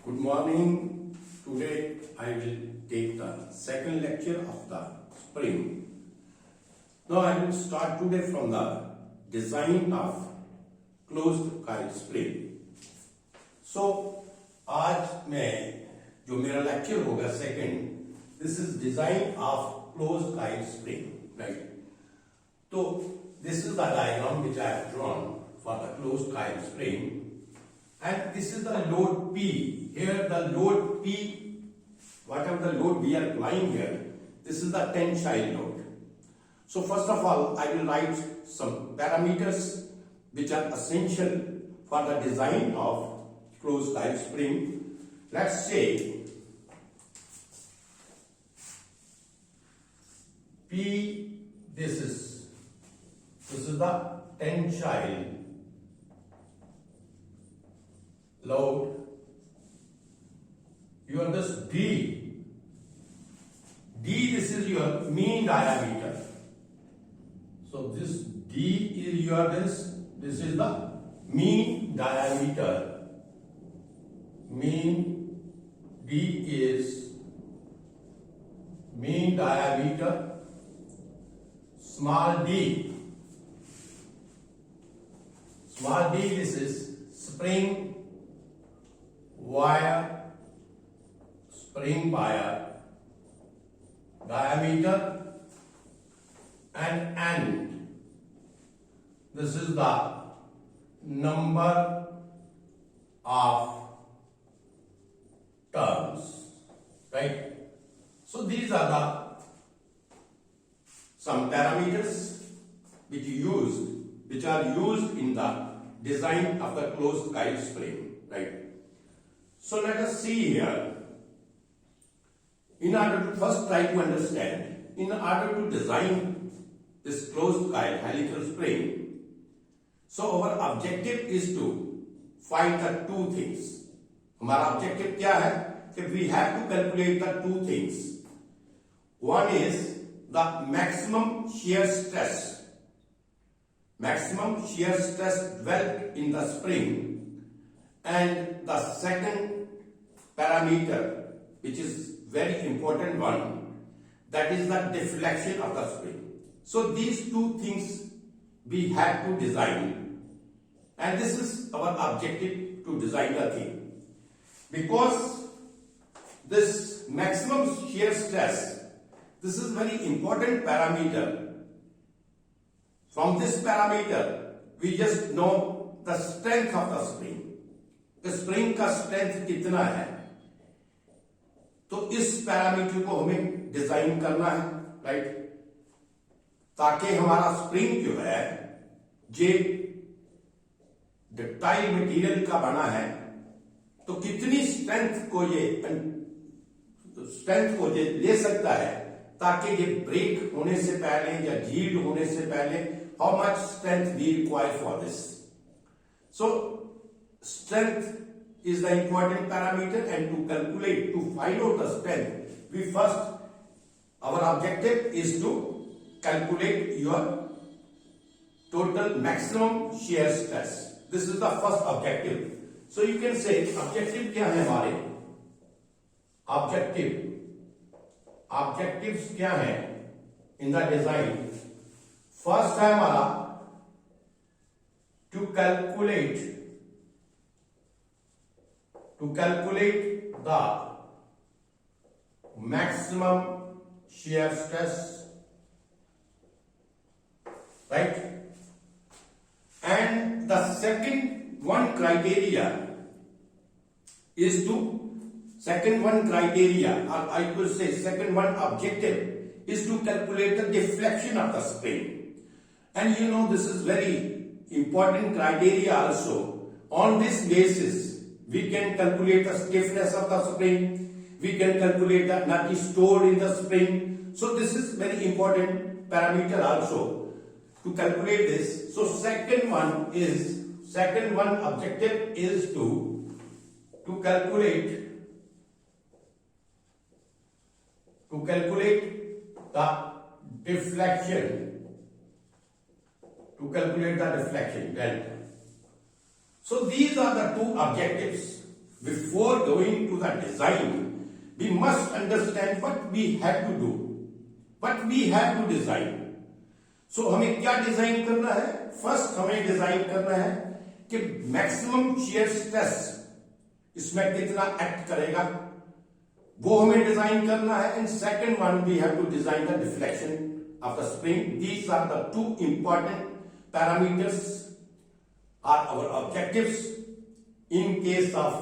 Good morning. Today I will take the second lecture of the spring. Now I will start today from the design of closed coil spring. So आज मैं जो मेरा lecture होगा second, this is design of closed coil spring, right? So this is the diagram which I have drawn for the closed coil spring. And this is the load P. Here the load P, whatever the load we are applying here, this is the tensile load. So first of all, I will write some parameters which are essential for the design of closed coil spring. Let's say P, this is the tensile load. You have this D. This is your mean diameter. So this D is your this is the mean diameter. Mean D is mean diameter. Small d. Small d, this is spring wire diameter, and N, this is the number of turns, right? So these are the some parameters which are used in the design of the closed coil spring, right? So let us see here. In order to first try to understand, in order to design this closed coil helical spring, so our objective is to find the two things. हमारा objective क्या है? कि we have to calculate the two things. One is the maximum shear stress. Maximum shear stress dwelt in the spring, and the second parameter, which is very important one, that is the deflection of the spring. So these two things we have to design, and this is our objective to design the thing. Because this maximum shear stress, this is very important parameter. From this parameter, we just know the strength of the spring. The spring का strength कितना है, तो इस parameter को हमें design करना है, right? ताकि हमारा स्प्रिंग जो है जे डक्टाइल मटेरियल का बना है, तो कितनी स्ट्रेंथ को ये ले सकता है, ताकि ये ब्रेक होने से पहले या यील्ड होने से पहले how much strength we require for this. So strength is the important parameter, and to calculate, to find out the strength, we first, our objective is to calculate your total maximum shear stress. This is the first objective. So you can say objective क्या है हमारे? Objectives क्या है in the design? First है हमारा to calculate the maximum shear stress, right? And the second one criteria, or I could say second one objective, is to calculate the deflection of the spring. And you know, this is very important criteria also. On this basis, we can calculate the stiffness of the spring. We can calculate the energy stored in the spring. So this is very important parameter also to calculate this. So second one objective is to calculate the deflection. To calculate the deflection delta. So these are the two objectives. before going to the design, we must understand what we have to do, what we have to design. So हमें क्या design करना है? First हमें design करना है कि maximum shear stress इसमें कितना एक्ट करेगा, वो हमें डिजाइन करना है. And second one, we have to design the deflection of the spring. These are the two important parameters are our objectives in case of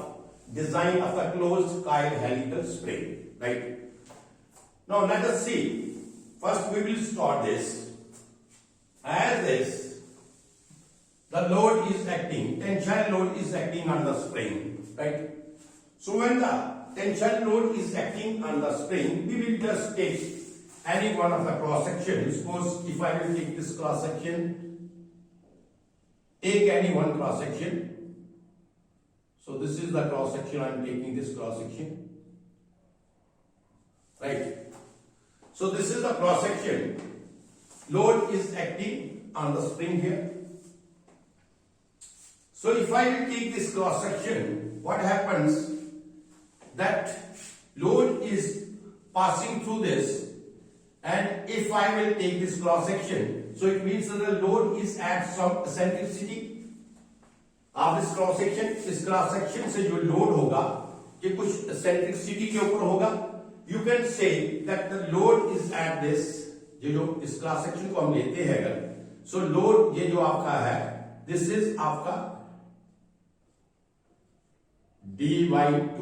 design of the closed coil helical spring, right? Now let us see. First we will start this. As this, the load is acting, tensile load is acting on the spring, right? So when the tensile load is acting on the spring, we will just take any one of the cross section. Suppose if I will take this cross section, take any one cross section. So this is the cross section. I am taking this cross section, right? So this is the cross section. Load is acting on the spring here. So if I will take this cross section, what happens? That load is passing through this, and if I will take this cross section, so it means that the load is at some eccentricity आप इस cross section से जो load होगा ये कुछ centricity के ऊपर होगा. You can say that the load is at this, ये जो इस क्रॉस सेक्शन को हम लेते हैं अगर, सो लोड ये जो आपका है, दिस इज आपका dy2.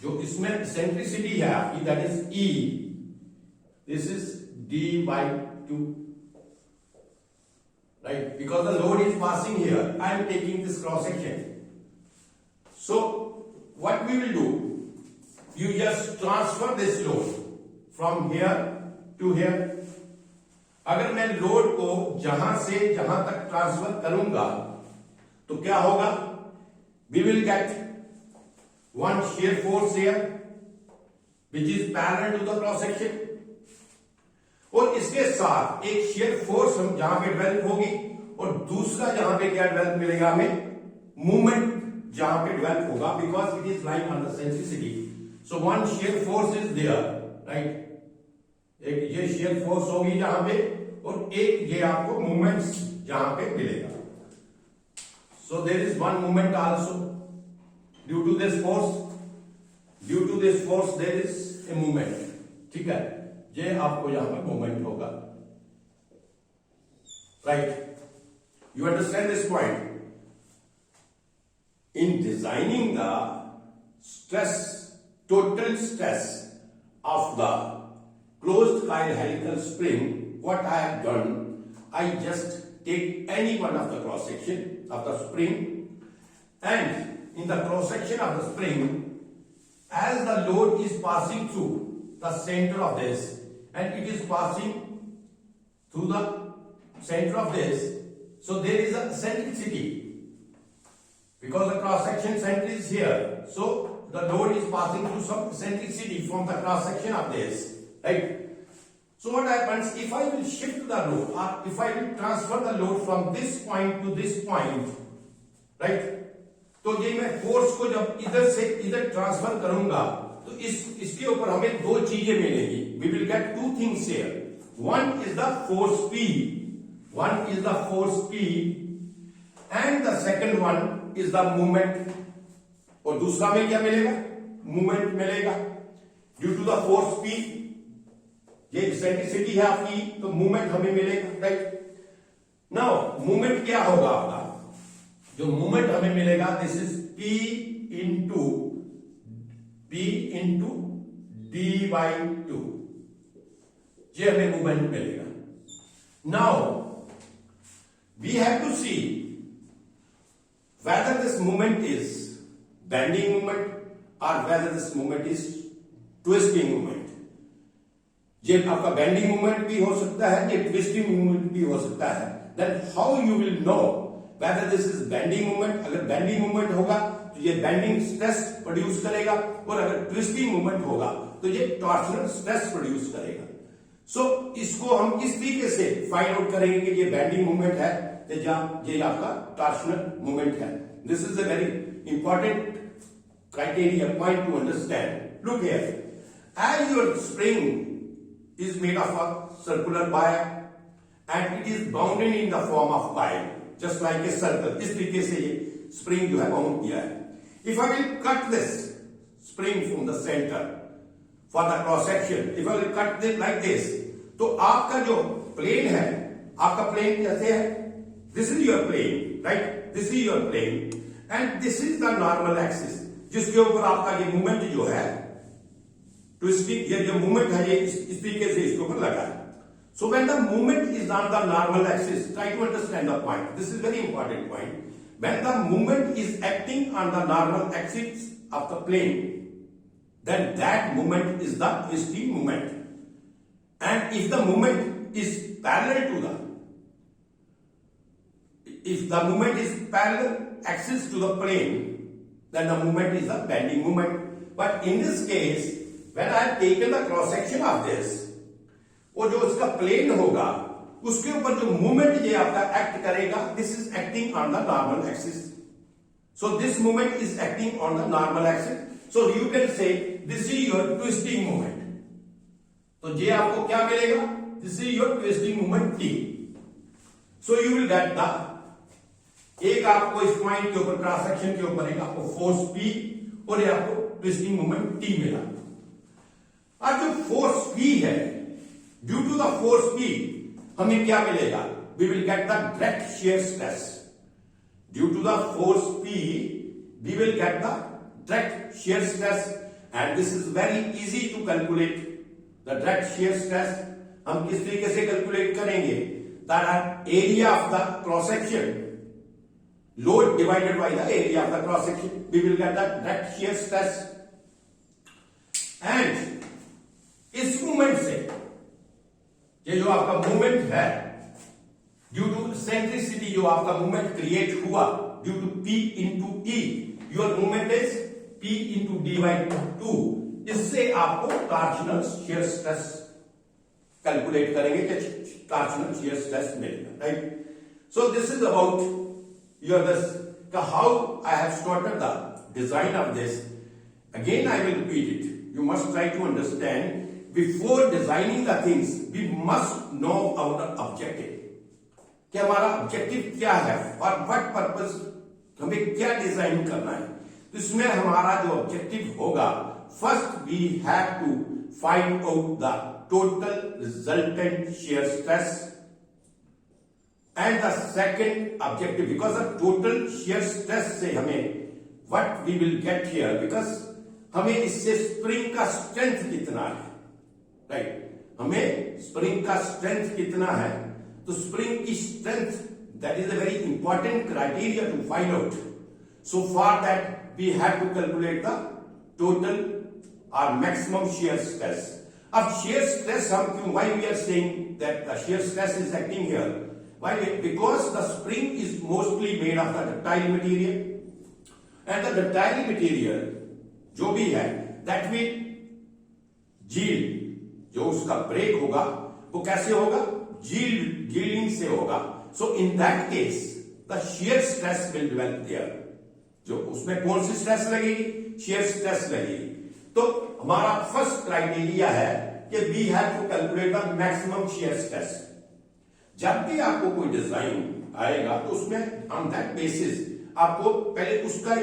जो इसमें सेंट्रिसिटी है आपकी, that is E, this is dy2, right? Because the load is passing here, I am taking this cross section. So what we will do, you just transfer this load from here to here. अगर मैं load को जहां से जहां तक transfer करूंगा तो क्या होगा? We will get one shear force here which is parallel to the cross section, और इसके साथ एक शेयर फोर्स हम जहां पे डेवलप होगी, और दूसरा जहां पे क्या डेवलप मिलेगा हमें? मूवमेंट जहां पे डेवलप होगा, because it is lying on the centricity. So one shear force is there, right? एक ये शेयर फोर्स होगी जहां पे, और एक ये आपको मूवमेंट जहां पे मिलेगा. So there is one movement also due to this force. Due to this force there is a movement. ठीक है, ये आपको यहां पर मूवमेंट होगा, right? You understand this point? In designing the stress, total stress of the closed coil helical spring, what I have done, I just take any one of the cross section of the spring, and in the cross section of the spring, as the load is passing through the center of this, and it is passing through the center of this, so there is a eccentricity because the cross section center is here, so the load is passing through some eccentricity from the cross section of this, right? So what happens if I will shift the load, or if I will transfer the load from this point to this point, right? तो ये मैं force को जब इधर से इधर transfer करूंगा तो इसके ऊपर हमें दो चीजें मिलेगी. We will get two things here. One is the force P, one is the force P, and the second one is the movement. और दूसरा में क्या मिलेगा? मूवमेंट मिलेगा due to the force P. ये एक्सेंट्रिसिटी है आपकी, तो मूवमेंट हमें मिलेगा, राइट? नाउ मूवमेंट क्या होगा आपका? जो मूवमेंट हमें मिलेगा, this is P into dy2. ये हमें मूवमेंट मिलेगा. Now we have to see whether this movement is bending movement or whether this movement is twisting movement. ये आपका बेंडिंग मूवमेंट भी हो सकता है, ये ट्विस्टिंग मूवमेंट भी हो सकता है. Then how you will know whether this is bending movement? अगर बेंडिंग मूवमेंट होगा तो ये बेंडिंग स्ट्रेस प्रोड्यूस करेगा, और अगर ट्विस्टिंग मूवमेंट होगा तो ये टॉर्सनल स्ट्रेस प्रोड्यूस करेगा. सो इसको हम इस तरीके से फाइंड आउट करेंगे कि ये बेंडिंग मूवमेंट है या ये आपका टॉर्सनल मूवमेंट है. This is a very important criteria point to understand. Look here, as your spring is made of a circular wire and it is bounded in the form of pipe, just like a circle. इस तरीके से ये spring जो है bound किया है. If I will cut this spring from the center for the cross section, if I will cut it like this, तो आपका जो plane है, आपका plane कैसे है? This is your plane, right? This is your plane and this is the normal axis, जिसके ऊपर आपका ये मूवमेंट जो है ट्विस्टिंग, ये जो मूवमेंट है ये इस तरीके से इसके ऊपर लगा है. So when the movement is on the normal axis, try to understand the point. This is very important point. When the movement is acting on the normal axis of the plane, then that movement is the twisting movement. And if the movement is parallel to parallel axis to the plane, then the movement is the bending movement. But in this case, when I have taken the cross section of this, वो जो उसका plane होगा उसके ऊपर जो movement ये आपका act करेगा, this is acting on the normal axis. So this movement is acting on the normal axis. So you can say this is your twisting movement. तो ये आपको क्या मिलेगा? This is your twisting movement T. So you will get the, एक आपको इस point के ऊपर क्रॉस सेक्शन के ऊपर एक आपको फोर्स पी और ये आपको ट्विस्टिंग मूवमेंट टी मिला. अब जो फोर्स पी है, due to the force P हमें क्या मिलेगा? We will get the direct shear stress. Due to the force P we will get the direct shear stress and this is very easy to calculate the direct shear stress. हम किस तरीके से calculate करेंगे? That area of the cross section, load divided by the area of the cross section, we will get the direct shear stress. And इस movement से ये जो आपका मूवमेंट है, ड्यू टू सेंट्रिसिटी जो आपका मूवमेंट क्रिएट हुआ due to P into E, your movement is P into D/2. इससे आपको टॉर्शनल शियर स्ट्रेस कैलकुलेट करेंगे कि टॉर्शनल शियर स्ट्रेस मिलेगा, right? So this is about your this how I have started the design of this. Again I will repeat it. You must try to understand, before designing the things, we must know our objective. कि हमारा objective क्या है और what purpose, हमें क्या design करना है. तो इसमें हमारा जो ऑब्जेक्टिव होगा, first we have to find out the total resultant shear stress and the second objective, because the total shear stress से हमें what we will get here, because हमें इससे स्प्रिंग का स्ट्रेंथ कितना है, राइट? हमें स्प्रिंग का स्ट्रेंथ कितना है, तो स्प्रिंग की strength, that is a very important criteria to find out. So for that we have to calculate the total और मैक्सिमम शियर स्ट्रेस. अब शियर स्ट्रेस हम क्यों, why we are saying that the shear stress is acting here, why? Because the spring is mostly made of the ductile material and the ductile material जो भी है that will yield, जो उसका break होगा वो कैसे होगा? जील्डिंग से होगा. So in that case the shear stress will develop there. जो उसमें कौन सी स्ट्रेस लगेगी? शियर स्ट्रेस लगेगी. तो हमारा फर्स्ट क्राइटेरिया है कि we have to calculate the maximum shear stress. जब भी आपको कोई डिजाइन आएगा तो उसमें ऑन दैट बेसिस आपको पहले उसका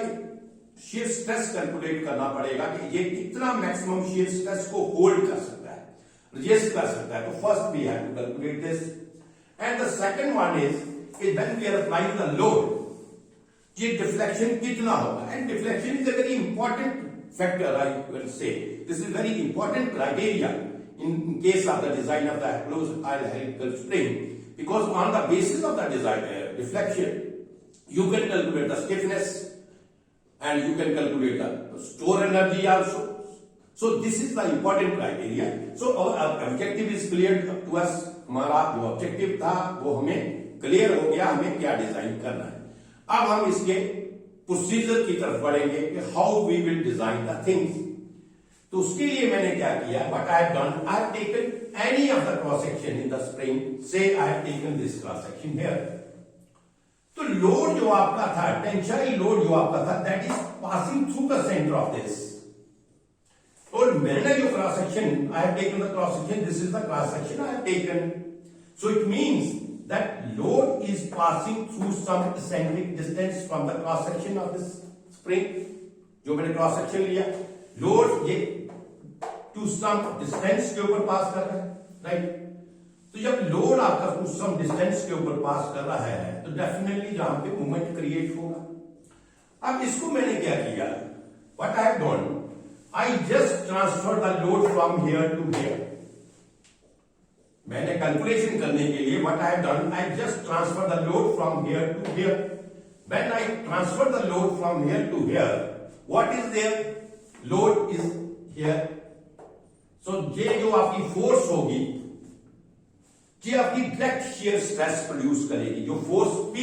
शियर स्ट्रेस कैलकुलेट करना पड़ेगा कि ये कितना मैक्सिमम शियर स्ट्रेस को होल्ड कर सकता है, रेजिस्ट कर सकता है. तो first we have to calculate this and the second one is when we are applying the load, ये डिफ्लेक्शन कितना होगा. And deflection is a very important factor, I will say this is very important criteria in case of the design of the closed aisle helical spring, because on the basis of the design deflection you can calculate the stiffness and you can calculate the store energy also. So this is the important criteria. So our objective is clear to us. हमारा जो objective था वो हमें clear हो गया, हमें क्या design करना है. अब हम इसके प्रोसीजर की तरफ बढ़ेंगे कि how we will design the things. तो उसके लिए मैंने क्या किया, what I have done, I have taken any of the cross section in the spring. Say I have taken this cross section here. तो लोड जो आपका था, टेंसाइल लोड जो आपका था, that is passing through the centre of this. और मैंने जो cross section, I have taken the cross section, this is the cross section I have taken, so it means that load is passing through some eccentric distance from the cross section of this spring. जो मैंने cross section लिया, load ये to some distance के ऊपर पास कर रहा है, right. तो जब लोड आपका कुछ सम डिस्टेंस के ऊपर पास कर रहा है तो डेफिनेटली जहां पे मूवमेंट क्रिएट होगा। अब इसको मैंने क्या किया, what I have done, I just transfer the load from here to here. मैंने कैलकुलेशन करने के लिए what I have done, I just transfer the load from here to here. When I transfer the load from here to here, what is there, load is here. So ये जो आपकी force होगी, ये आपकी direct shear stress produce करेगी। जो force P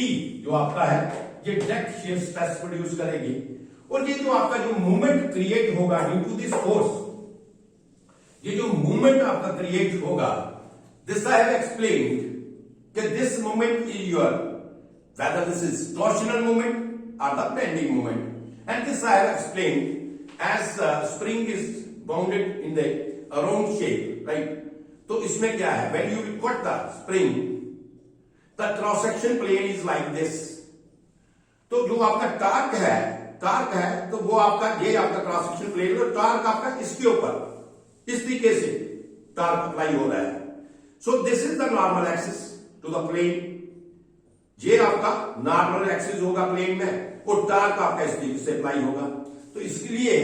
जो आपका है, ये डायरेक्ट शियर स्ट्रेस प्रोड्यूस करेगी। और ये जो आपका जो मूवमेंट क्रिएट होगा ड्यू टू दिस फोर्स, ये जो मूवमेंट आपका क्रिएट होगा, दिस आई हैव एक्सप्लेन्ड कि this movement is your, whether this is torsional movement और the bending movement, and this I have explained as spring is bounded in the round shape, right. तो इसमें क्या है, when you cut the spring, the cross section plane is like this। तो जो आपका torque है तो वो आपका, ये आपका क्रॉस सेक्शन प्लेन है, टार्क आपका इसके ऊपर इस तरीके से टार्क अप्लाई हो रहा है। So this is the normal axis to the plane. ये आपका नॉर्मल एक्सिस होगा प्लेन में, और टार्क आपका इस तरीके से अप्लाई होगा। तो इसलिए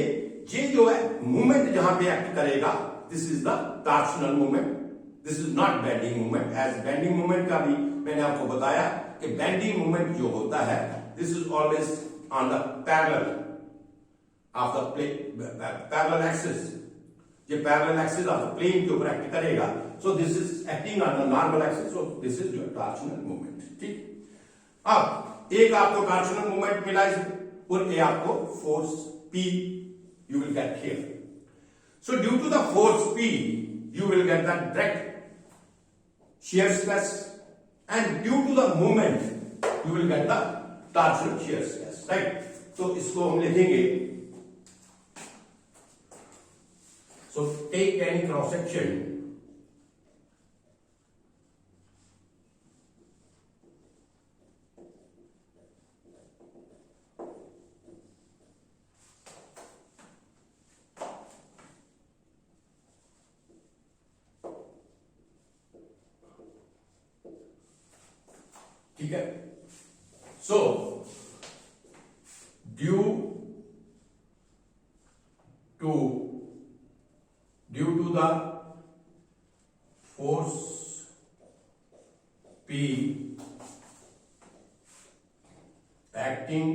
ये जो है मूवमेंट जहां पे एक्ट करेगा, this is the torsional movement, this is not bending movement. As bending movement का भी मैंने आपको बताया कि बेंडिंग मूवमेंट जो होता है, this is always on the parallel of the plane, parallel axis. ये parallel axis of the plane के ऊपर एक्ट करेगा। So this is acting on the normal axis, so this is your torsional movement, ठीक। अब एक आपको torsional movement मिला और ये आपको force P you will get here. So due to the force P, you will get the direct shear stress, and due to the moment, you will get the torsional shear stress, right? So इसको हम लिखेंगे, so take any cross section, ठीक है। So due to the force P acting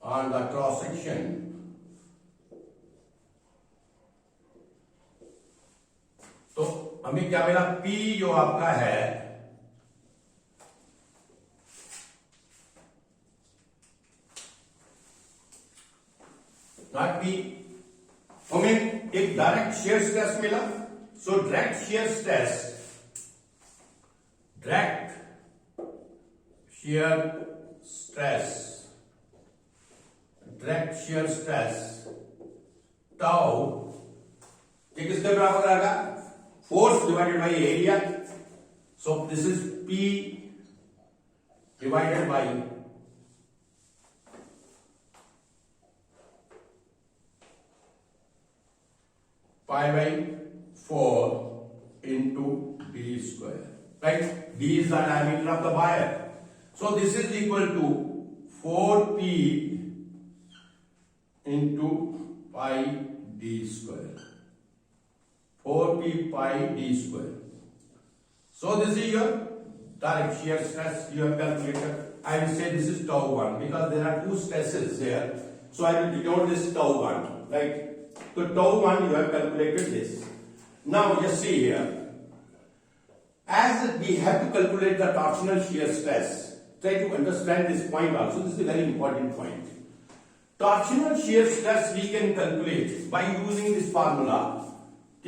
on the cross section, तो हमें क्या मिला, P जो आपका है, नॉट P, हमें एक डायरेक्ट शेयर स्ट्रेस मिला। So direct shear stress, tau, ये किसके बराबर आएगा, force divided by area. So this is P divided by pi by 4 into d square, right? D is the diameter of the wire. So this is equal to 4p into pi d square. 4p pi d square. So this is your direct shear stress you have calculated. I will say this is tau 1 because there are two stresses here. So I will denote this tau 1, right? So tau 1 you have calculated this. Now just see here. As we have to calculate the torsional shear stress, try to understand this point also. This is a very important point. Torsional shear stress we can calculate by using this formula T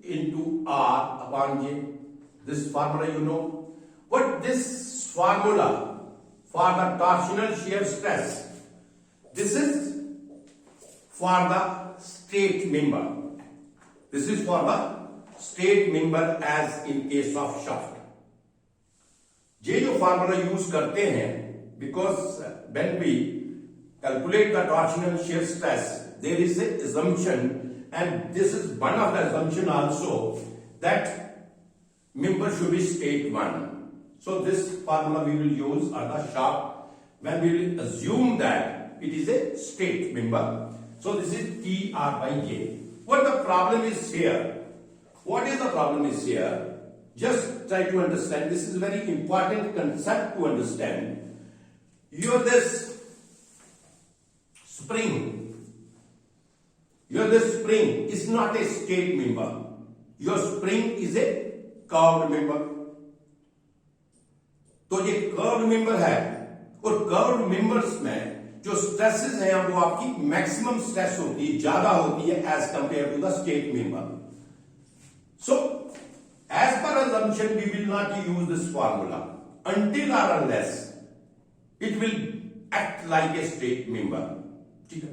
into R upon J. This formula you know. But this formula for the torsional shear stress. This is for the straight member. This is for the straight member as in case of shaft. ये जो formula use करते हैं, because when we calculate the torsional shear stress, there is a assumption, and this is one of the assumption also, that member should be straight one. So this formula we will use on the shaft when we will assume that it is a straight member. So this is T R by J. What the problem is here? What is the problem is here? Just try to understand. This is a very important concept to understand. Your this spring is not a straight member. Your spring is a curved member. तो ये curved member है, और curved members में जो stresses हैं वो आपकी maximum stress होती है, ज्यादा होती है as compare to the straight member. So as per assumption we will not use this formula until or unless it will act like a straight member. ठीक है,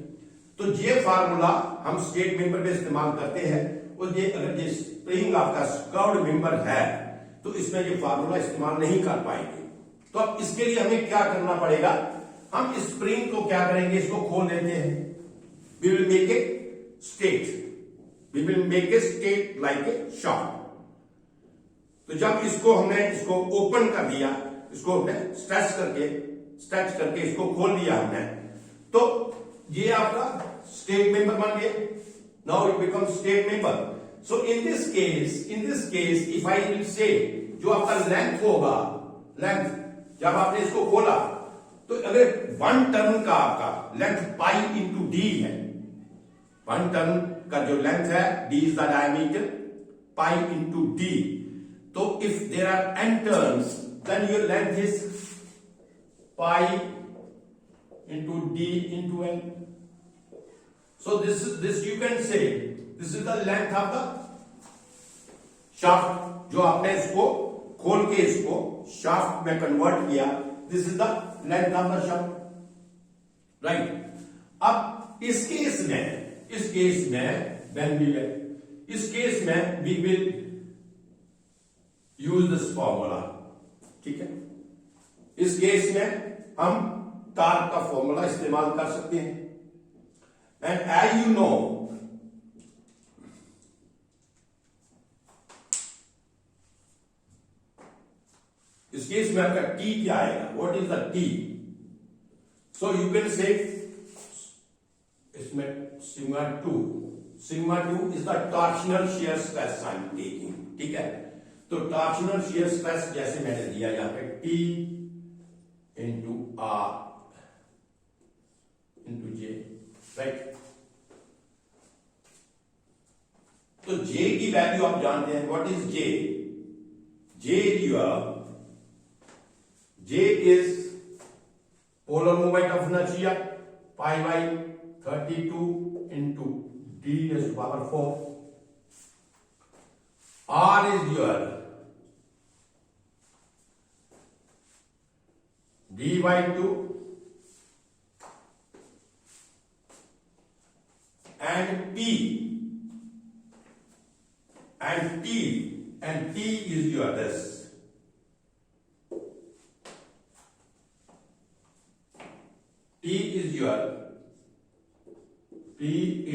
तो ये फार्मूला हम स्ट्रेट मेंबर में इस्तेमाल करते हैं, और ये अगर ये स्प्रिंग आपका कर्व्ड मेंबर है तो इसमें ये फार्मूला इस्तेमाल नहीं कर पाएंगे. तो अब इसके लिए हमें क्या करना पड़ेगा? हम इस स्प्रिंग को क्या करेंगे, इसको खोल देते हैं. We will make a straight, we will make a straight like a shaft. तो जब इसको ओपन कर दिया, इसको हमने स्ट्रेच करके इसको खोल दिया हमने, तो ये आपका स्ट्रेट मेंबर बन गया. Now it become straight member. So in this case if I will से, जो आपका लेंथ होगा, लेंथ जब आपने इसको खोला तो अगर वन टर्न का आपका लेंथ पाई इंटू डी है, वन टर्न का जो लेंथ है, D is the diameter, pi into D. तो if there are N turns then your length is pi into D into N. So this you can say this is the length of the shaft. जो आपने इसको खोल के इसको shaft में convert किया, this is the length of the shaft, right. अब इस केस में we will use this formula. ठीक है, इस केस में हम टॉर्क का फॉर्मूला इस्तेमाल कर सकते हैं. एंड एज यू नो, इस केस में आपका टी क्या आएगा? What is the T? So you can say इसमें sigma two is the torsional shear stress I am taking. ठीक है, तो टॉर्शनल शियर स्ट्रेस जैसे मैंने दिया यहां पे T into R into J, right. तो जे की वैल्यू आप जानते हैं. What is J? J is polar moment of inertia pi by 32 into d raised to power 4. R is your d by 2 and T is your this. T is your P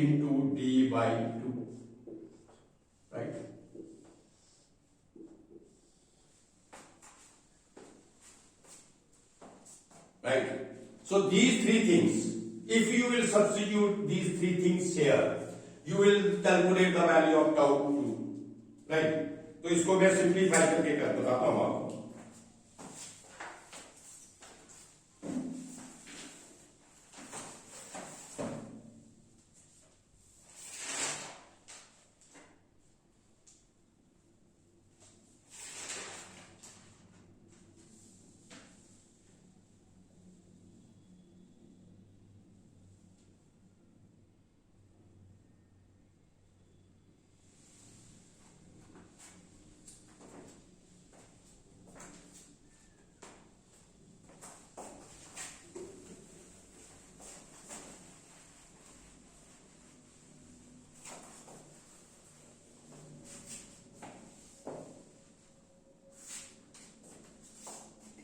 into D by 2, right? Right. So these three things, if you will substitute these three things here, you will calculate the value of tau 2, right? तो इसको मैं simplify करके बताता हूं आपको.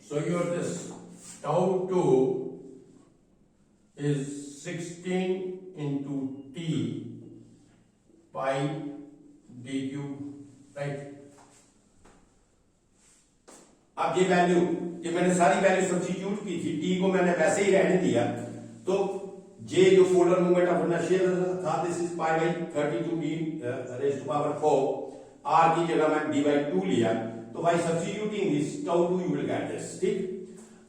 So your this tau 2 is 16 into t pi dq, right. अब ये value, ये मैंने सारी वैल्यू सब्स्टिट्यूट की थी, टी को मैंने वैसे ही रहने दिया, तो जे जो फोल्डर मूवमेंट ऑफ इनर्शिया था, this is pi by 32 D raise to power 4, R की जगह मैं डी बाई 2 लिया, तो by substituting this tau 2 you will get this, ठीक।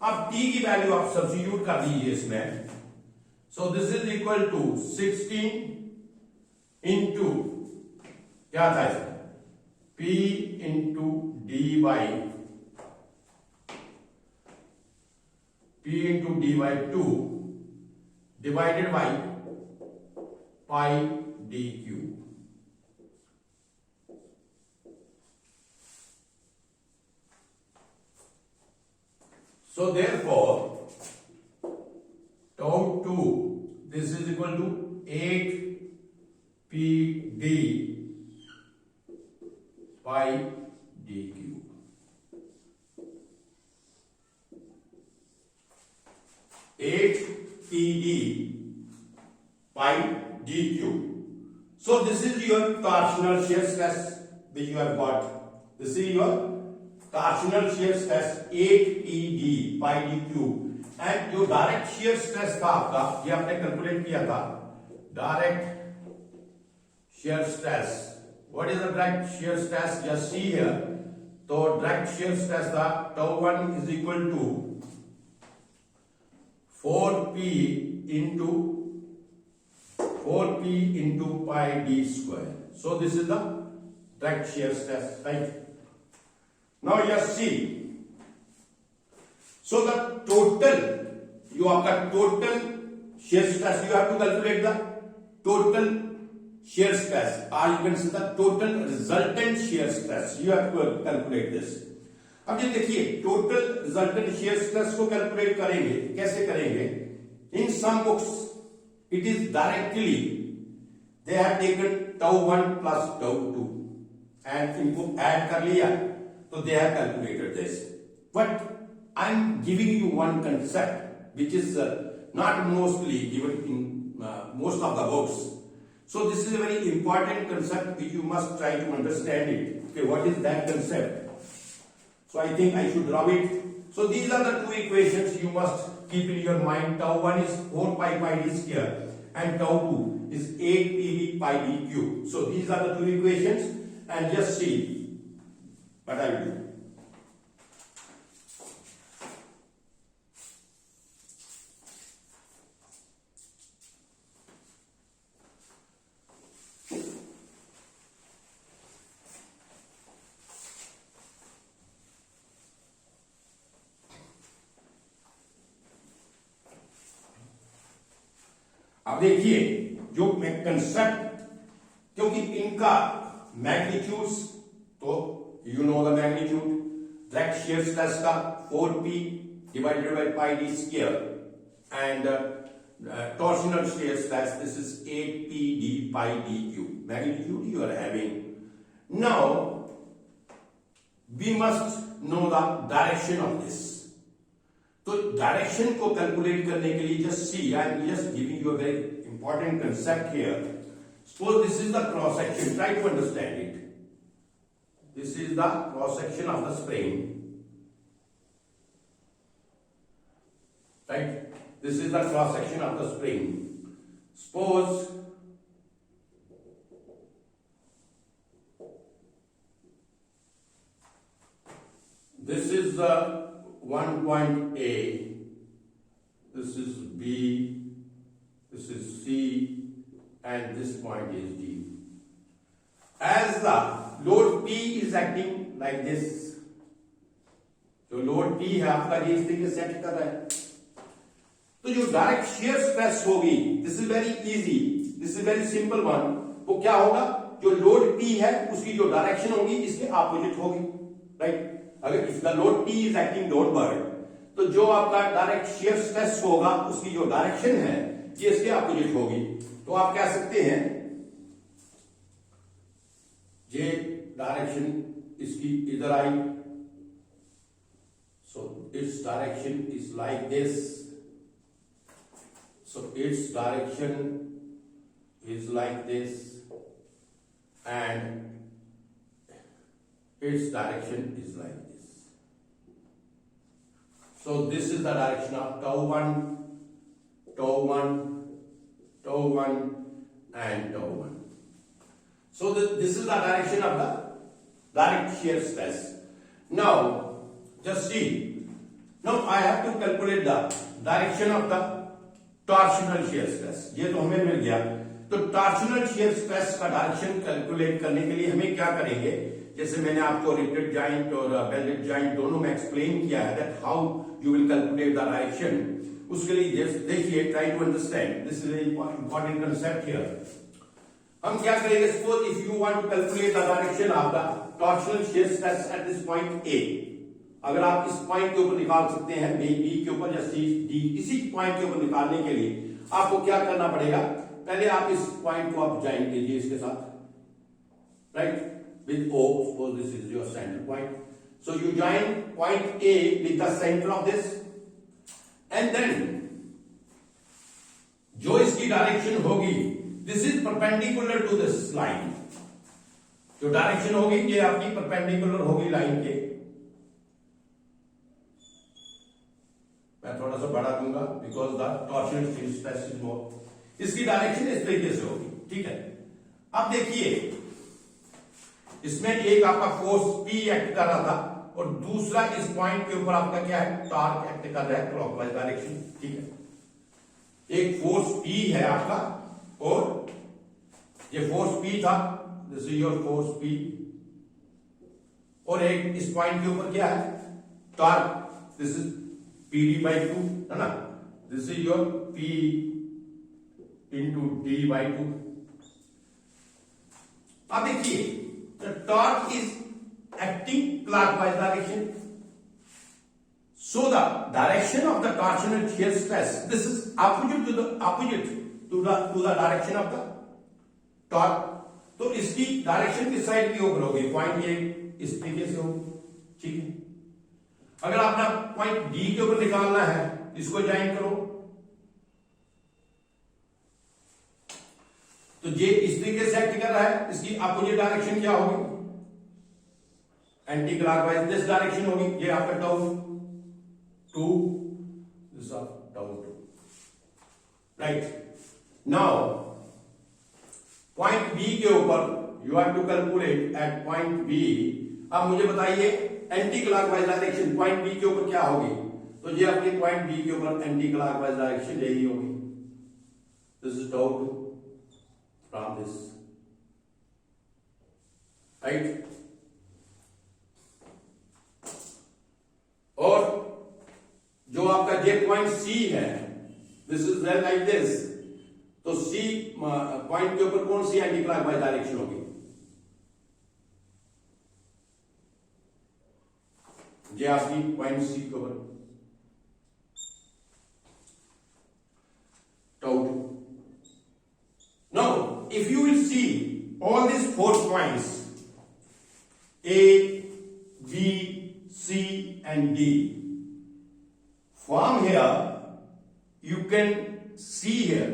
अब टी की वैल्यू आप सब्स्टिट्यूट कर दीजिए इसमें, so this is equal to 16 into क्या था इसमें, P into D by P into D by 2 divided by pi D cube. So therefore tau 2 this is equal to 8 PD by dq. 8 PD by dq. So this is your torsional shear stress which you have got. This is your torsional shear stress 8 PD by dq. And जो direct shear stress था आपका, ये आपने calculate किया था, direct shear stress. What is the direct shear stress? Just see here. तो direct shear stress था tau 1 is equal to 4p into pi d square. So this is the direct shear stress, right? Now just see. So the total, you आपका total shear stress, you have to calculate the total shear stress, or you can say the total resultant shear stress. You have to calculate this. अब ये देखिए, total resultant shear stress को calculate करेंगे, कैसे करेंगे? In some books, it is directly they have taken tau 1 plus tau 2 and इनको add कर लिया, तो they have calculated this. But I'm giving you one concept which is not mostly given in most of the books. So this is a very important concept which you must try to understand it. Okay, what is that concept? So I think I should draw it. So these are the two equations you must keep in your mind. Tau 1 is 4 pi pi d square and tau 2 is 8 pb pi d cube. So these are the two equations, and just see what I will do. अब देखिए जो concept, क्योंकि इनका magnitudes तो you know the magnitude, direct shear stress का 4p divided by pi D square and torsional shear stress this is 8pd pi d cube. Magnitude you are having. Now we must know the direction of this. तो direction को calculate करने के लिए just see, I am just giving you a very important concept here. Suppose this is the cross section, try to understand it. This is the cross section of the spring, right? This is the cross section of the spring. Suppose this is the one point A, this is B, this is C, and this point is D. As the load P is acting like this, जो load P है आपका ये इस तरीके set कर रहा है, तो जो डायरेक्ट शियर स्ट्रेस होगी, this is very easy, this is very simple one. वो क्या होगा, जो लोड P है उसकी जो डायरेक्शन होगी इसके अपोजिट होगी, राइट? अगर if the load P is acting downward, तो जो आपका डायरेक्ट शियर स्ट्रेस होगा उसकी जो डायरेक्शन है ये इसके अपोजिट होगी. तो आप कह सकते हैं ये डायरेक्शन इसकी इधर आई, सो its direction is like this. So its direction is like this, and its direction is like this. So this is the direction of tau 1, tau 1, tau 1, and tau 1. So this is the direction of the direct shear stress. Now just see. Now I have to calculate the direction of the torsional shear stress. ये तो हमें मिल गया. तो torsional shear stress का direction calculate करने के लिए हमें क्या करेंगे, जैसे मैंने आपको रिवेटेड जॉइंट और वेल्डेड जॉइंट दोनों में एक्सप्लेन किया है that how you will calculate the direction. उसके लिए देखिए, try to understand, this is important concept here. हम क्या करेंगे, suppose if you want to calculate the direction of the torsional shear stress at this point A. अगर आप इस point के ऊपर निकाल सकते हैं, बी के ऊपर या सी डी, इसी पॉइंट के ऊपर निकालने के लिए आपको क्या करना पड़ेगा, पहले आप इस पॉइंट को आप ज्वाइन कीजिए इसके साथ, right, with O. Suppose this is your centre point. So you join point A with the centre of this, and then जो इसकी डायरेक्शन होगी, this is perpendicular to this line. जो डायरेक्शन होगी ये आपकी परपेंडिकुलर होगी लाइन के. मैं थोड़ा सा बढ़ा दूंगा because the torsional shear stress is more. इसकी डायरेक्शन इस तरीके से होगी, ठीक है. अब देखिए, इसमें एक आपका फोर्स P एक्ट कर रहा था और दूसरा इस पॉइंट के ऊपर आपका क्या है, टॉर्क एक्ट कर रहा है क्लॉकवाइज डायरेक्शन, ठीक है. एक फोर्स P है आपका और ये फोर्स P था, this is your force P, और एक इस पॉइंट के ऊपर क्या है, torque, this is PD by 2, है ना. This is your P into D by 2. अब देखिए, the torque is acting clockwise direction. So the direction of the torsional shear stress, this is opposite to the direction of the torque. तो इसकी direction किस side की ऊपर होगी, point A इस तरीके से होगी, ठीक है. अगर आपने पॉइंट डी के ऊपर निकालना है, इसको ज्वाइन करो, तो ये इस तरीके से एक्ट कर रहा है. इसकी अपोजिट डायरेक्शन क्या होगी, एंटी क्लॉकवाइज दिस डायरेक्शन होगी. ये आपका tau 2, this of tau 2, right. Now point B के ऊपर you have to calculate at point B. अब मुझे बताइए anticlockwise direction point B के ऊपर क्या होगी, तो ये अपने पॉइंट बी के ऊपर एंटी क्लॉकवाइज डायरेक्शन यही होगी. This is tau 2 from this, right. और जो आपका जे पॉइंट सी है, दिस इज लाइक दिस, तो सी पॉइंट के ऊपर कौन सी एंटी क्लॉकवाइज डायरेक्शन होगी, ये आपकी पॉइंट सी के ऊपर tau 2. Now if you will C all these 4 points A, B, C and D, from here you can see here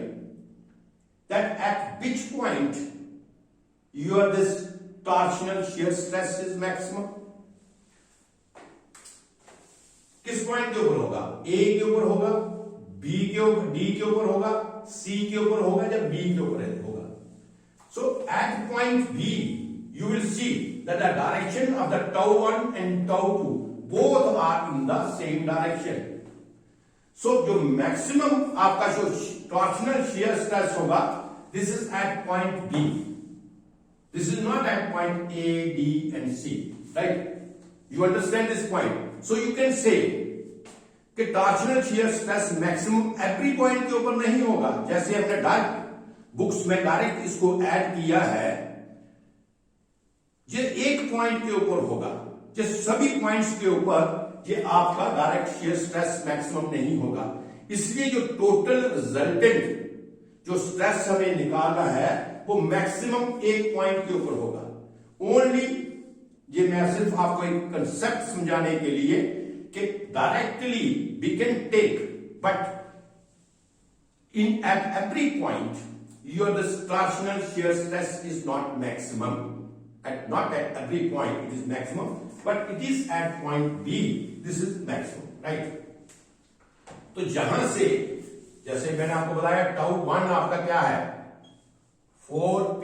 that at which point your this torsional shear stress is maximum. किस point के ऊपर होगा, ए के ऊपर होगा, B के ऊपर, D के ऊपर होगा, सी के ऊपर होगा या बी के ऊपर होगा. So at point B you will see that the direction of the tau 1 and tau 2 both are in the same direction. So जो मैक्सिमम आपका जो टॉर्शनल shear stress होगा, this is at point B, this is not at point A, D and C, right. You understand this point? So you can say कि torsional shear stress maximum every point के ऊपर नहीं होगा. जैसे हमने direct books में direct इसको add किया है, ये एक पॉइंट के ऊपर होगा, ये सभी पॉइंट्स के ऊपर ये आपका डायरेक्ट shear stress मैक्सिमम नहीं होगा. इसलिए जो टोटल रिजल्टेंट जो स्ट्रेस हमें निकालना है वो मैक्सिमम एक पॉइंट के ऊपर होगा. ओनली ये मैं सिर्फ आपको एक कंसेप्ट समझाने के लिए directly we can take, but at every point your this torsional shear stress is not maximum. Not at every point it is maximum, but it is at point B this is maximum, right? तो जहां से, जैसे मैंने आपको बताया tau 1 आपका क्या है 4p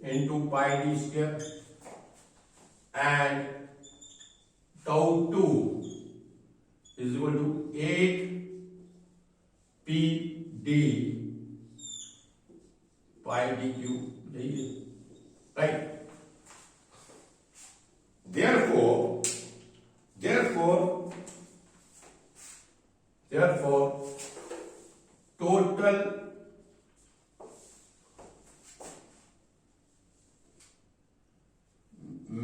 into pi d square and tau 2 is equal to 8p d pi d cube, यही है, right? Therefore total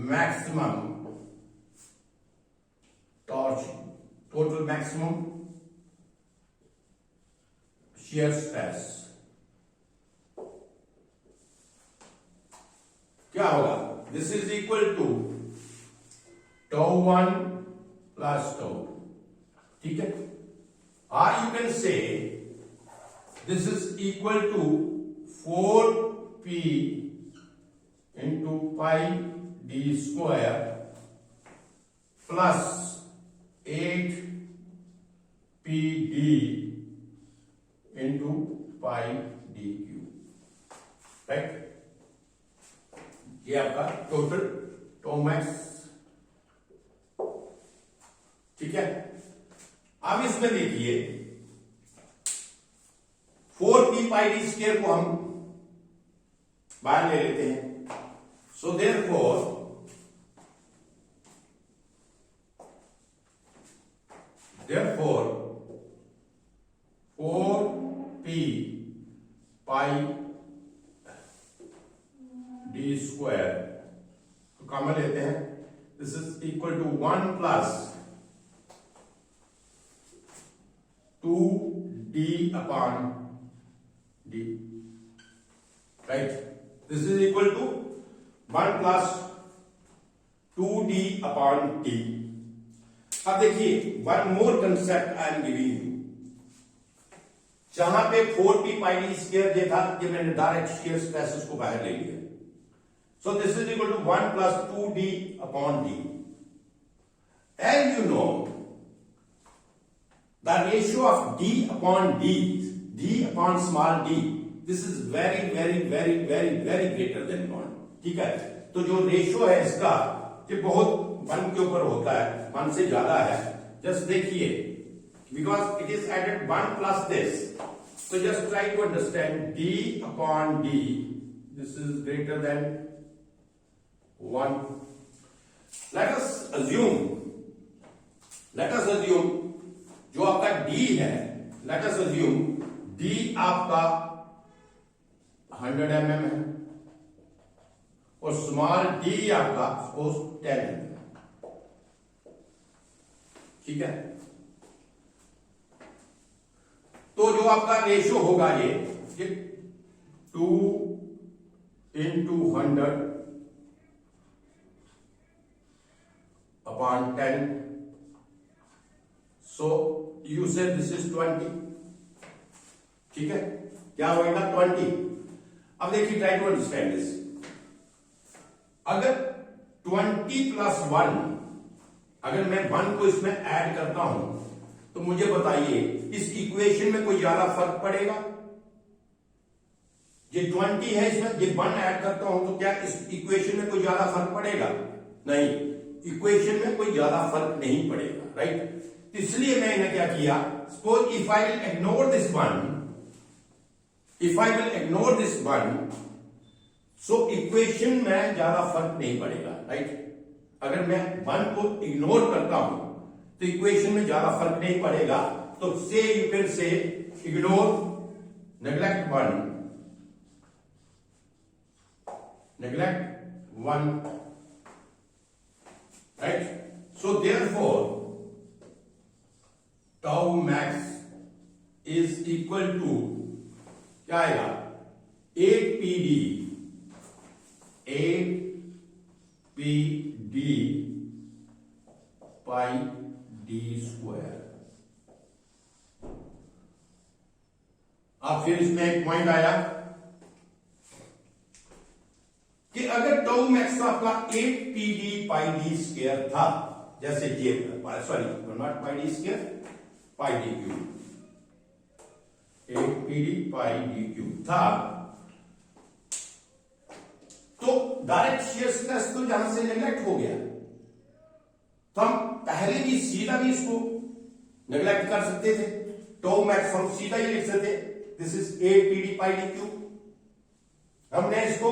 maximum torsion, total maximum shear stress क्या होगा? This is equal to tau 1 plus tau, ठीक है? Or you can say this is equal to 4p into pi d square plus 8pd into pi d cube, right? ये आपका total टोमैक्स, ठीक है? अब इसमें देखिए 4p pi d स्क्वायर को हम बाहर ले लेते हैं, so therefore 4p pi d square तो कॉमन लेते हैं, this is equal to 1 plus 2d upon d, right? This is equal to 1 plus 2d upon d. अब देखिए one more concept I am giving you. जहां पे 4p pi d square जो था ये मैंने डायरेक्ट shear स्ट्रेस को बाहर ले लिया, so this is equal to 1 plus 2d upon d. And you know the ratio of d upon d upon small d, this is very greater than 1, ठीक है? तो जो रेशियो है इसका ये बहुत 1 के ऊपर होता है, 1 से ज्यादा है. जस्ट देखिए because it is added 1 plus this, so just try to understand d upon d, this is greater than 1. Let us assume जो आपका d है, let us assume d आपका 100 mm है और स्मॉल d आपका सपोज 10 mm, ठीक है? तो जो आपका रेशियो होगा ये 2 into 100 upon 10, so you say this is 20, ठीक है? क्या होगा 20. अब देखिए ट्राई टू अंडरस्टैंड दिस. अगर 20 प्लस 1, अगर मैं 1 को इसमें ऐड करता हूं तो मुझे बताइए इस इक्वेशन में कोई ज्यादा फर्क पड़ेगा? ये 20 है, इसमें ये 1 ऐड करता हूं तो क्या इस इक्वेशन में कोई ज्यादा फर्क पड़ेगा? नहीं, इक्वेशन में कोई ज्यादा फर्क नहीं पड़ेगा, राइट? इसलिए मैंने क्या किया, suppose if I will ignore this one, so equation में ज्यादा फर्क नहीं पड़ेगा, राइट? अगर मैं 1 को इग्नोर करता हूं तो इक्वेशन में ज्यादा फर्क नहीं पड़ेगा. तो से यू कैन से ignore, neglect 1, right? So therefore tau max is equal to क्या आएगा 8pd पाई डी स्क्वायर। अब फिर इसमें एक पॉइंट आया कि अगर टाउ मैक्स आपका 8 पी डी पाई डी स्क्वायर था, जैसे ये sorry not pi D square, pi D cube, 8 P D pi D cube था, तो डायरेक्ट शियर स्ट्रेस तो जहां से नेग्लेक्ट हो गया, तो हम पहले भी सीधा भी इसको नेग्लेक्ट कर सकते थे। टाउ मैक्स हम सीधा ही लिख सकते, this is 8 P D pi D cube. हमने इसको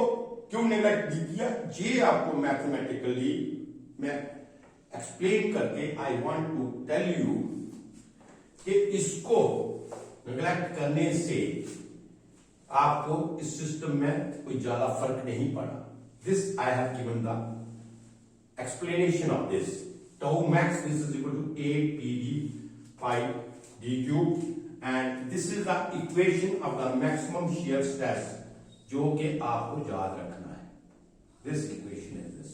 क्यों नेग्लेक्ट किया, ये आपको मैथमेटिकली मैं एक्सप्लेन करके I want to tell you कि इसको नेग्लेक्ट करने से आपको इस सिस्टम में कोई ज्यादा फर्क नहीं पड़ा। This I have given the explanation of this. Tau max, this is equal to 8 PD pi d cube, and this is the equation of the maximum shear stress जो कि आपको याद रखना है। This equation is this.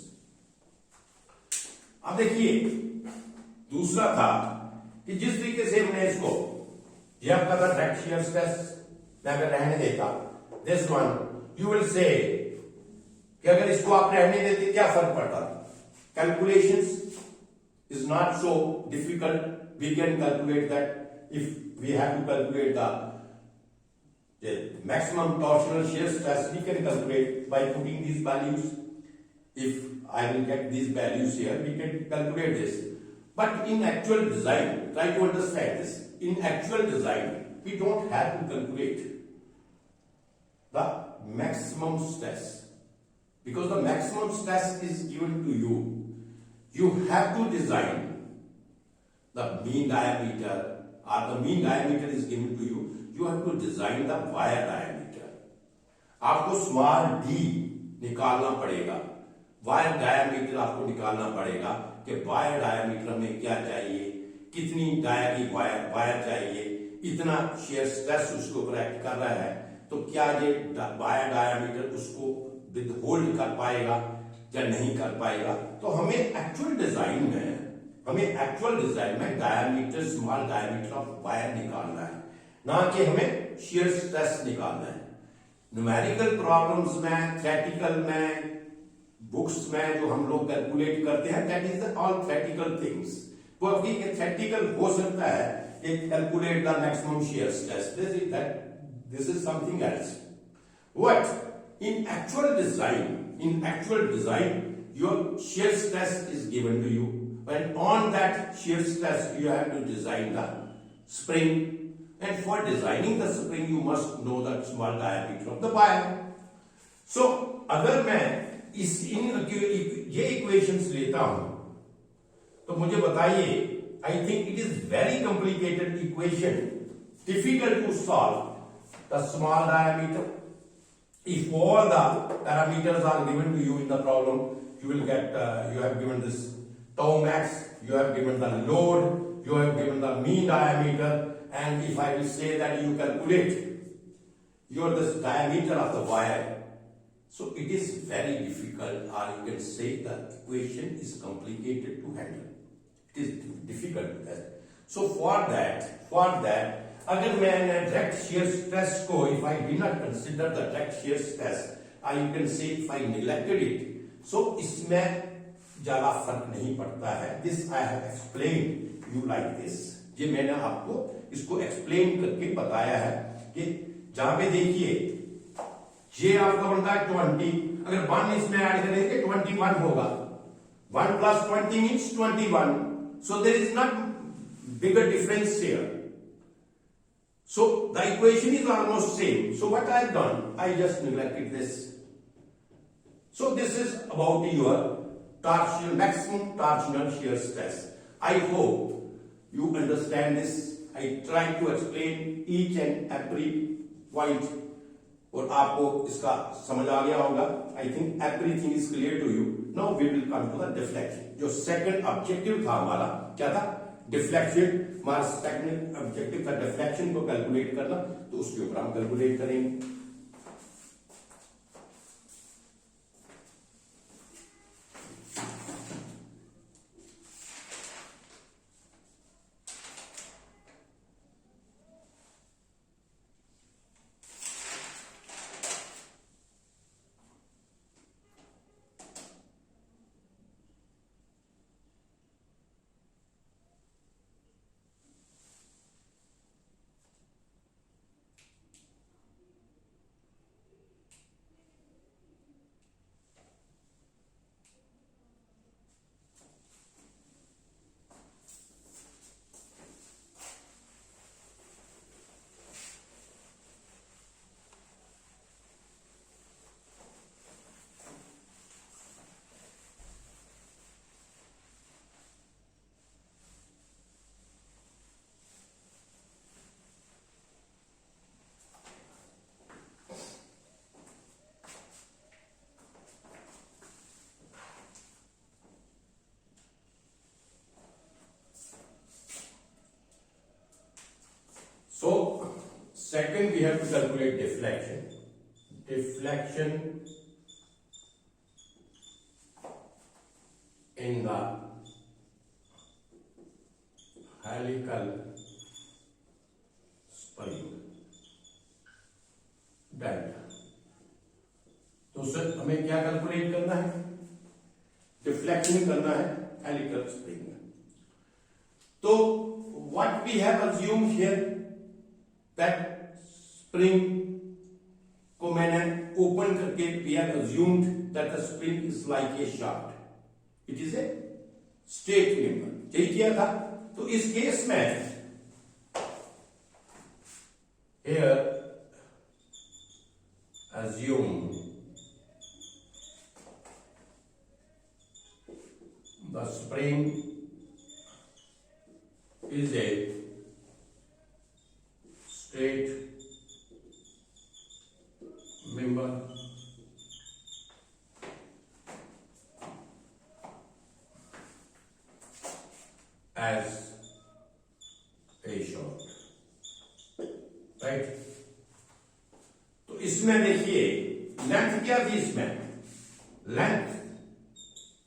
अब देखिए दूसरा था कि जिस तरीके से हमने इसको ये आपका था डायरेक्ट शियर स्ट्रेस मैं अगर रहने देता, this one you will say कि अगर इसको आप रहने देते क्या फर्क पड़ता। Calculations is not so difficult. We can calculate that if we have to calculate the maximum torsional shear stress, we can calculate by putting these values. If I will get these values here, we can calculate this. But in actual design, try to understand this. In actual design, we don't have to calculate the maximum stress because the maximum stress is given to you. You have to design the mean diameter, or the mean diameter is given to you. You have to design the wire diameter. आपको small d निकालना पड़ेगा, wire diameter आपको निकालना पड़ेगा कि wire diameter में क्या चाहिए, कितनी डाया की वायर चाहिए, इतना शेयर स्ट्रेस उसके ऊपर एक्ट कर रहा है, तो क्या ये वायर डायमीटर उसको विद होल्ड कर पाएगा या नहीं कर पाएगा। तो हमें एक्चुअल डिजाइन में diameter, small diameter of wire निकालना है, ना कि हमें शियर स्ट्रेस निकालना है। न्यूमेरिकल प्रॉब्लम्स में, थ्योरेटिकल में, बुक्स में जो हम लोग कैलकुलेट करते हैं, that is all theoretical things. वो अभी थ्योरेटिकल हो सकता है कि calculate the maximum shear stress, this is something else. What in actual design your shear stress is given to you, and on that shear stress you have to design the spring, and for designing the spring you must know the small diameter of the wire. So अगर मैं ये equations लेता हूं तो मुझे बताइए, I think it is very complicated equation, difficult to solve the small diameter. If all the parameters are given to you in the problem, you will get, you have given this tau max, you have given the load, you have given the mean diameter, and if I will say that you calculate this diameter of the wire, so it is very difficult, or you can say the equation is complicated to handle. It is difficult. So for that, अगर मैंने direct shear stress को, if I did not consider the direct shear stress, I can say if I neglected it, so इसमें ज्यादा फर्क नहीं पड़ता है। This I have explain you like this, ये मैंने आपको इसको एक्सप्लेन करके बताया है कि जहां पे देखिए ये आपका बनता है 20, अगर 1 इसमें ऐड करेंगे 21 होगा, 1 + 20 means 21, so there is not bigger difference here. So the equation is almost same. So what I have done, I just neglected this. So this is about your maximum torsional shear stress. I hope you understand this. I try to explain each and every point, और आपको इसका समझ आ गया होगा. I think everything is clear to you. Now we will come to the deflection. जो second objective था हमारा, क्या था? डिफ्लेक्शन. हमारा सेकंड ऑब्जेक्टिव था डिफ्लेक्शन को कैलकुलेट करना, तो उसके ऊपर हम कैलकुलेट करेंगे. Second, we have to calculate deflection. Deflection in the helical spring delta. तो सर हमें क्या कैलकुलेट करना है? डिफ्लेक्शन करना है हेलिकल स्प्रिंग में. तो what we have assumed here that spring को मैंने ओपन करके we have assumed that the spring is like a shaft. It is a straight member. यही किया था. तो इस केस में here assume the spring is a straight member as a shaft, right? तो इसमें देखिए लेंथ क्या थी? इसमें length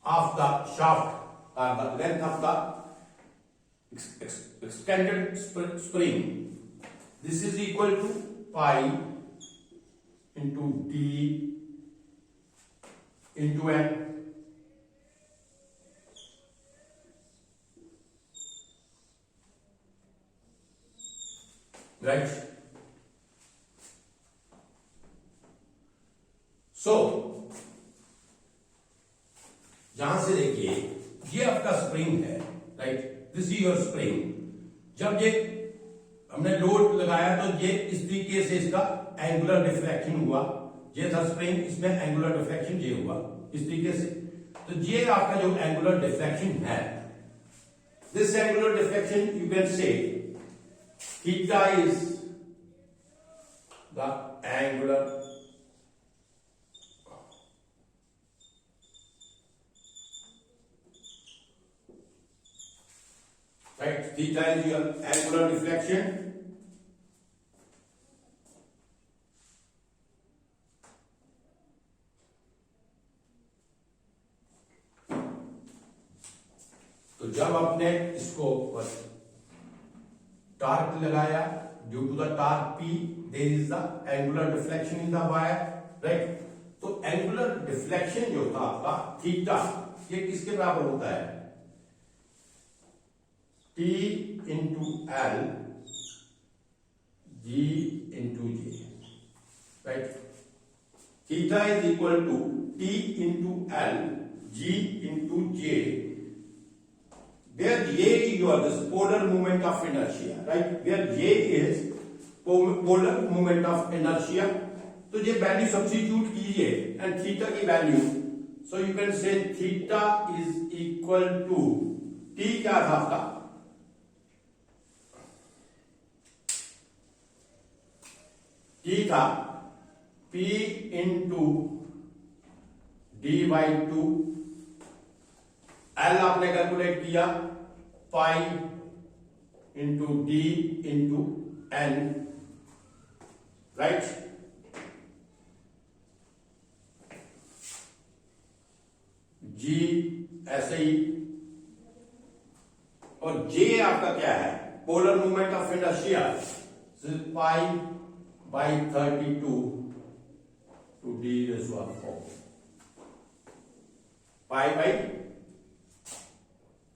of the shaft or the length of the extended spring, this is equal to pi into d into n, right? So जहां से देखिए ये आपका स्प्रिंग है, right? This is your spring. जब ये हमने लोड लगाया तो ये इस तरीके से इसका एंगुलर डिफ्लेक्शन हुआ. ये था स्प्रिंग, इसमें एंगुलर डिफ्लेक्शन ये हुआ इस तरीके से. तो ये आपका जो एंगुलर डिफ्लेक्शन है, this angular deflection you can say theta is the angular right? Theta is your angular deflection. तो जब आपने इसको टार्क लगाया, due to the torque P, there is the angular deflection in the wire, right? तो angular deflection जो था आपका theta, ये किसके बराबर होता है? T into L G into J, right? Theta is equal to T into L G into J, where J is your this polar moment of inertia, right? Where J is polar moment of inertia. तो ये value substitute कीजिए and theta की value. So you can say theta is equal to T क्या था आपका? T था P into D/2. L आपने calculate किया pi into D into N, right? G ऐसे ही. और J आपका क्या है? Polar movement of inertia, pi by 32 to d raised to 4. Pi by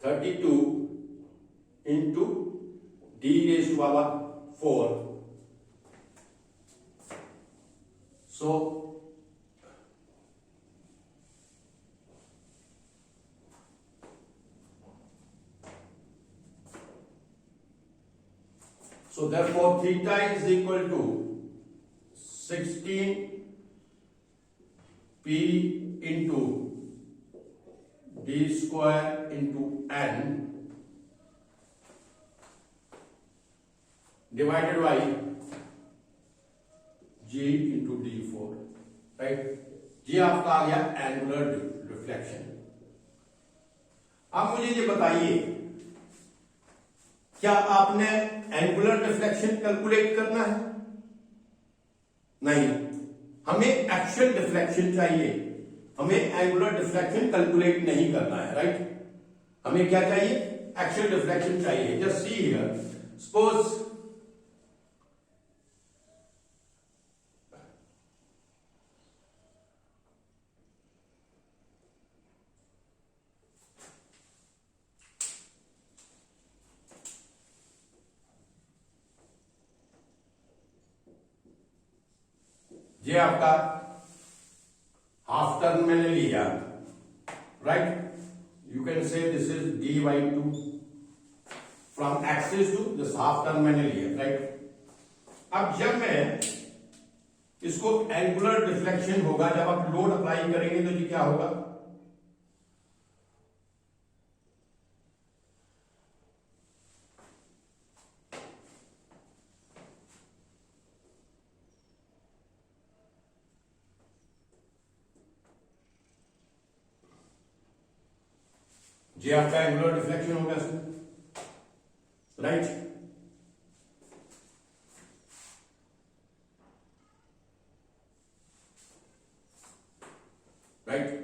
32 into d raised to 4. So therefore theta is equal to 16 P into D square into N divided by G into D4, right? ये आपका आ गया angular deflection. अब मुझे ये बताइए, क्या आपने angular deflection calculate करना है? नहीं, हमें एक्चुअल डिफ्लेक्शन चाहिए, हमें एंगुलर डिफ्लेक्शन कैलकुलेट नहीं करना है, राइट। हमें क्या चाहिए? एक्चुअल डिफ्लेक्शन चाहिए। जस्ट सी हियर, सपोज ये आपका हाफ टर्न मैंने लिया, right. You can say this is dy2 from axis to this half turn मैंने लिया, राइट। अब जब मैं इसको एंगुलर डिफ्लेक्शन होगा, जब आप लोड अप्लाई करेंगे तो जी क्या होगा? ये आपका एंगुलर डिफ्लेक्शन होगा इसमें, right. Right,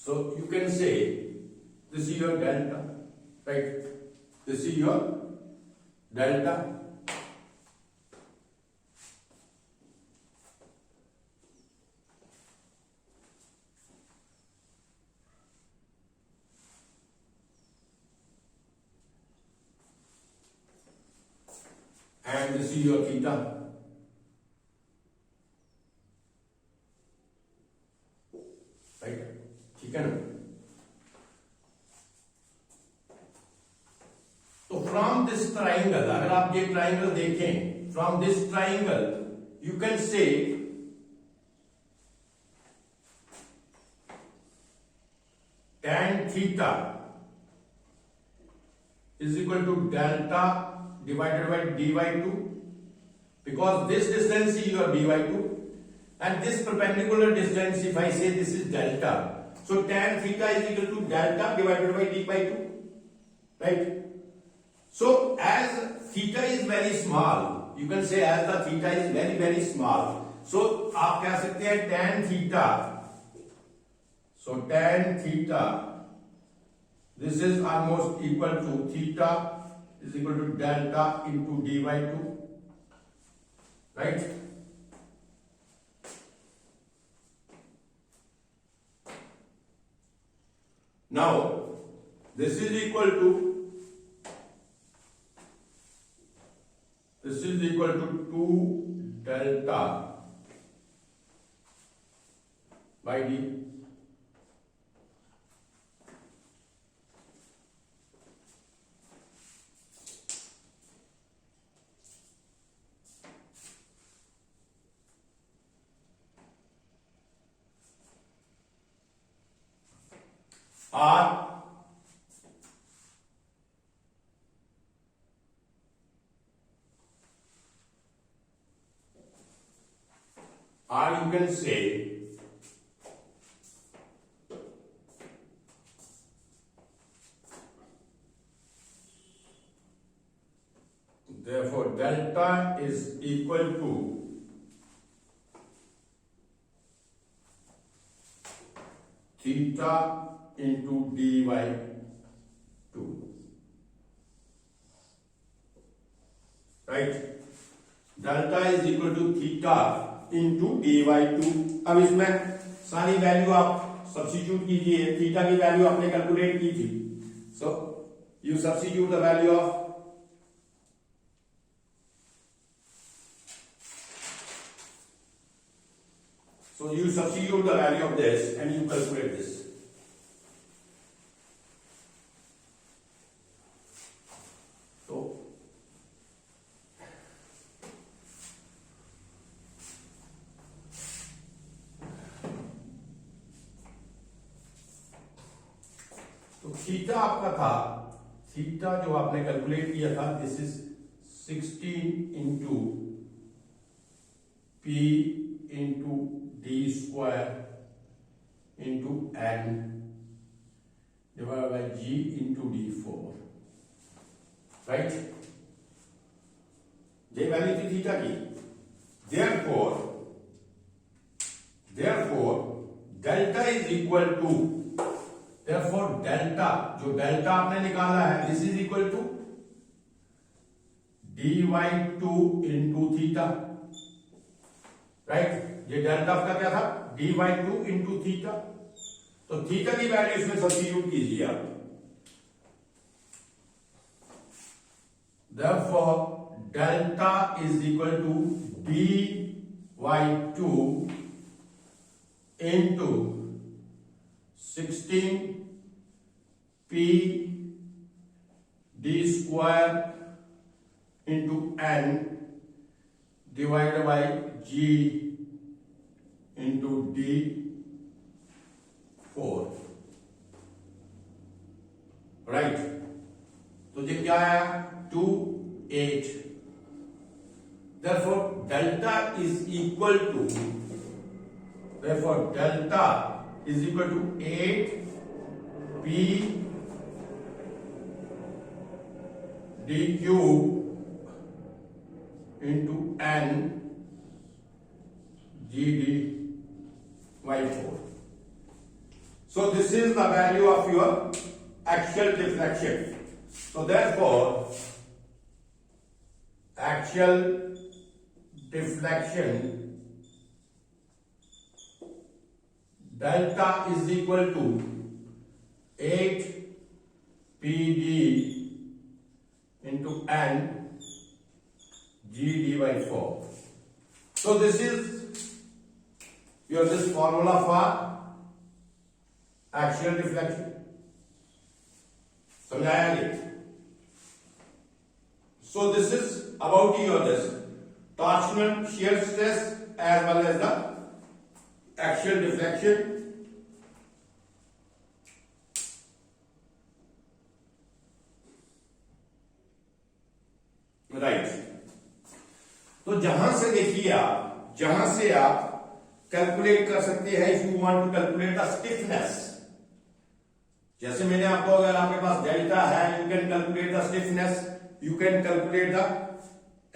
so you can say this is your delta, right? This is your delta. And this is your theta. Right? ठीक है ना? तो फ्रॉम दिस ट्राइंगल, अगर आप ये ट्राइंगल देखें, from this triangle you can से tan theta is equal to delta divided by dy2, because this distance is your dy2 and this perpendicular distance, if I say this is delta, so tan theta is equal to delta divided by dy2, right? So as theta is very small, you can say as the theta is very very small, so आप कह सकते हैं tan theta, so tan theta, this is almost equal to theta is equal to delta into dy2, right? Now this is equal to 2 delta by d. R you can say therefore delta is equal to theta into dy2, right? Delta is equal to theta into dy2. अब इसमें सारी value आप substitute कीजिए, theta की value आपने calculate की थी, so you substitute the value of so you substitute the value of this and you calculate this. तो थीटा आपका था, थीटा जो आपने कैलकुलेट किया था, this is 16 into P into D square into N divide by G into डी4, right, ये value थी थीटा की। Therefore delta is equal to, therefore delta, जो डेल्टा आपने निकाला है, this is equal to dy2 into theta, right. ये delta आपका क्या था, dy2 इंटू थीटा। तो थीटा की वैल्यू इसमें सब्स्टिट्यूट कीजिए आप। Therefore, delta is equal to dy2 into 16p d square into n divided by g into d4, right. तो ये क्या आया, 2, 8। Therefore, delta is equal to 8p d cube into n gd by 4. So this is the value of your axial deflection. So therefore, axial deflection delta is equal to 8pd into n gd by 4. So this is your this formula for axial deflection. समझाया नहीं? So this is about your this torsional shear stress as well as the axial deflection. Right, तो जहां से देखिए आप, जहां से आप कैलकुलेट कर सकते हैं if you want to calculate the stiffness. जैसे मैंने आपको, अगर आपके पास डेल्टा है, you can calculate the stiffness, you can calculate the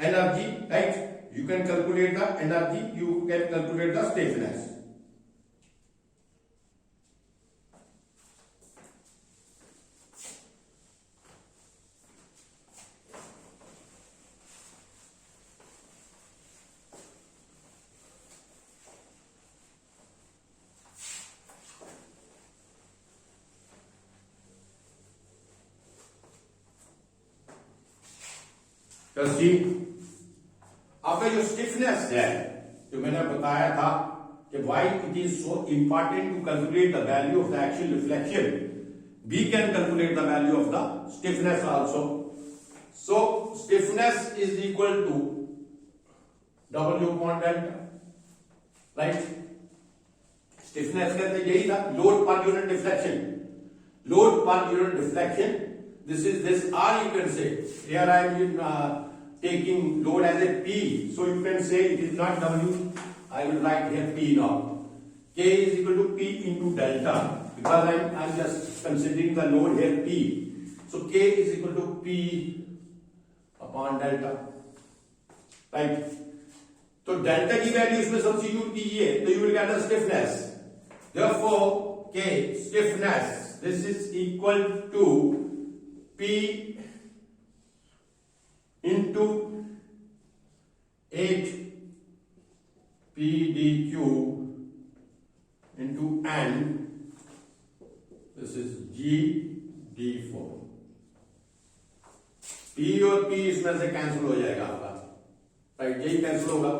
energy, right? You can calculate the energy, you can calculate the stiffness. See आपका जो स्टिफनेस है, जो मैंने बताया था कि why it is so important to calculate the value of the axial reflection, we can calculate the value of the stiffness also. So stiffness is equal to W upon delta, right. Stiffness कहते यही था, load per unit deflection, load per unit deflection. This is this, or you can say, here I am taking load as a P, so you can say it is not W, I will write here P now. K is equal to P into delta, because I am just considering the load here P. So K is equal to P upon delta, right? तो delta की value इसमें substitute कीजिए तो you will get the stiffness. Therefore, K stiffness, this is equal to P into 8pdq into n, this is gd4। P और P इसमें से cancel हो जाएगा आपका, राइट, यही कैंसिल होगा।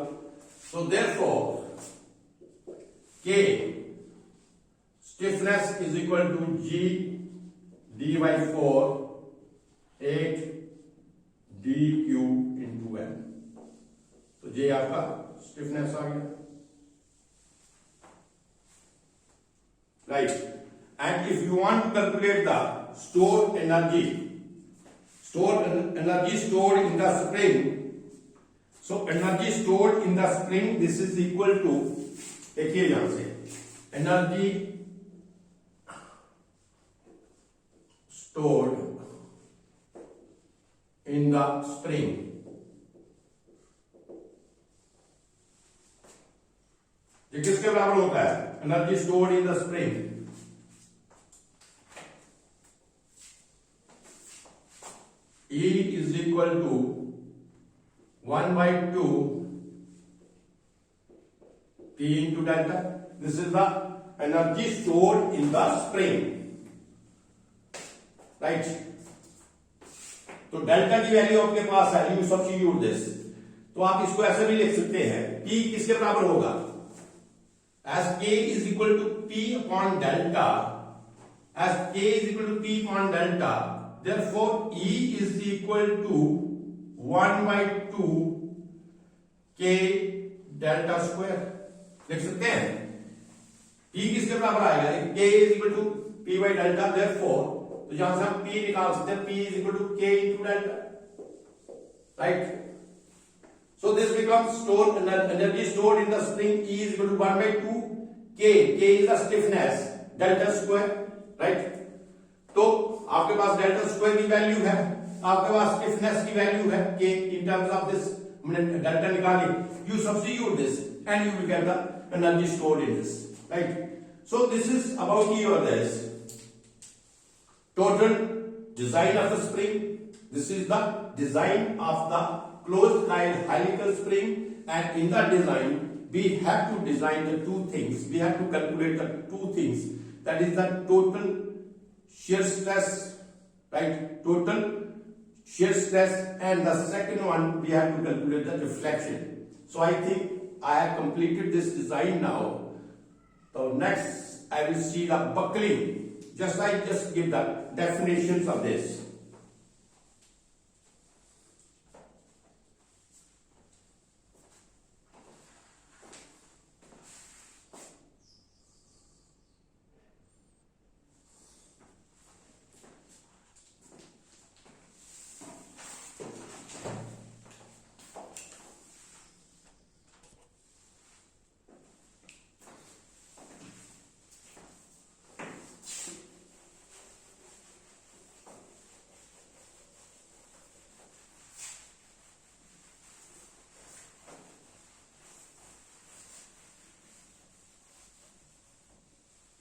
So therefore K stiffness is equal to G d by 4 8 d cube into n। तो ये आपका स्टिफनेस आ गया, right. And if you want to calculate the stored energy stored in the spring, so energy stored in the spring, this is equal to, देखिए यहां से energy stored in the spring. ये किसके बराबर होता है? Energy stored in the spring. E is equal to 1 by 2 P into delta. This is the energy stored in the spring. Right? तो delta की वैल्यू आपके पास है, यू सब्स्टिट्यूट दिस. तो आप इसको ऐसे भी लिख सकते हैं, P किसके बराबर होगा? As K is equal to P upon delta, as K is equal to P upon delta, therefore E is equal to 1 by 2 K delta square. लिख सकते हैं P किसके बराबर आएगा? K is equal to P by delta, therefore तो यहां से हम P निकाल सकते हैं, P is equal to K into delta, right? So this becomes stored energy stored in the spring. E is equal to 1 by 2 K. K is the stiffness, delta square, right? तो आपके पास delta square की value है, आपके पास stiffness की value है K in terms of this. हमने delta निकाली, you substitute this and you will get the energy stored in this, right? So this is about your this total design of the spring. This is the design of the closed coil helical spring, and in the design we have to design the two things. We have to calculate the two things. That is the total shear stress, right? Total shear stress, and the second one we have to calculate the reflection. So I think I have completed this design now. So next I will see the buckling. Just give the definitions of this.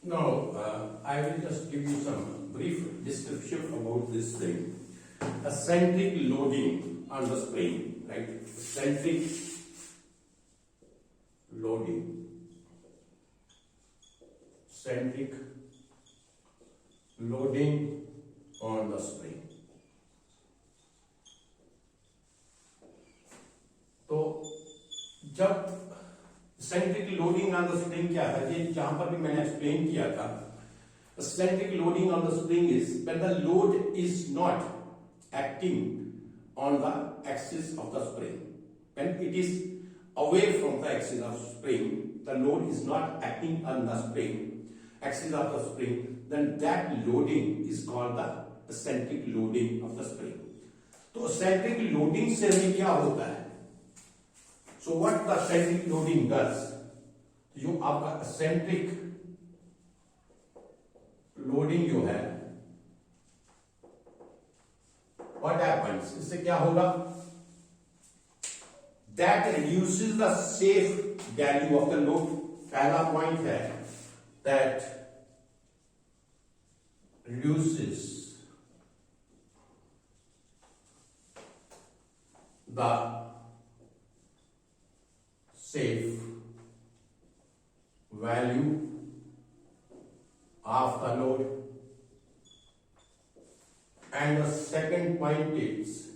Now, I will just give you some brief description about this thing. Eccentric loading on the spring, right? Eccentric loading. Eccentric loading on the spring. तो जब eccentric loading on the spring क्या है, ये जहां पर भी मैंने explain किया था. Eccentric loading on the spring is when the load is not acting on the axis of the spring. When it is away from the axis of spring, the load is not acting on the spring axis of the spring, then that loading is called the eccentric loading of the spring. तो eccentric loading से हमें क्या होता है? So what the eccentric loading does? जो आपका eccentric loading जो है, what happens? इससे क्या होगा? That reduces the safe value of the load. पहला point है that reduces the safe value of the load, and the second point is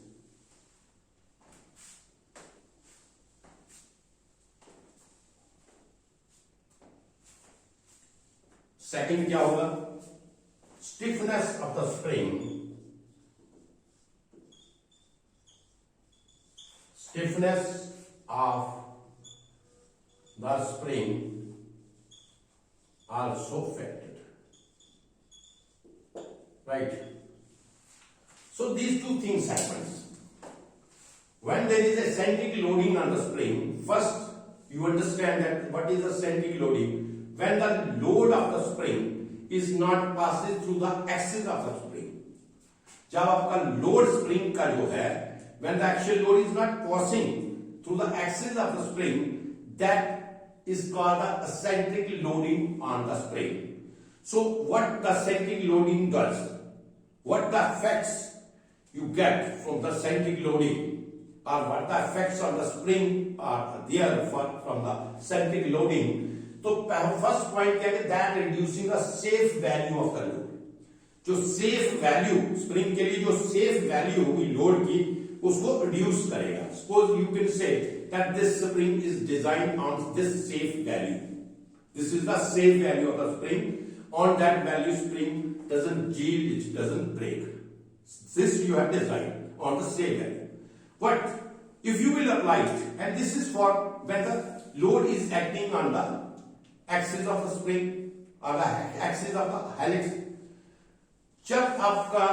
second क्या होगा? Stiffness of the spring, stiffness of the spring also affected, right? So these two things happens when there is a eccentric loading on the spring. First you understand that what is the eccentric loading. When the load of the spring is not passes through the axis of the spring, जब आपका load spring का जो है, when the axial load is not passing through the axis of the spring, that is called the eccentric loading on the spring. So what the eccentric loading does, what the effects you get from the eccentric loading, or what the effects on the spring are there from the eccentric loading. तो first point क्या है, that reducing the safe value of the load. जो safe value spring के लिए जो safe value होगी load की, उसको रिड्यूस करेगा. Suppose you can say that this spring is designed on this safe value. This is the safe value of the spring. On that value spring doesn't yield, it doesn't break. This you have designed on the safe value. But if you will apply it, and this is for when the load is acting on the axis of the spring or the axis of the helix, जब आपका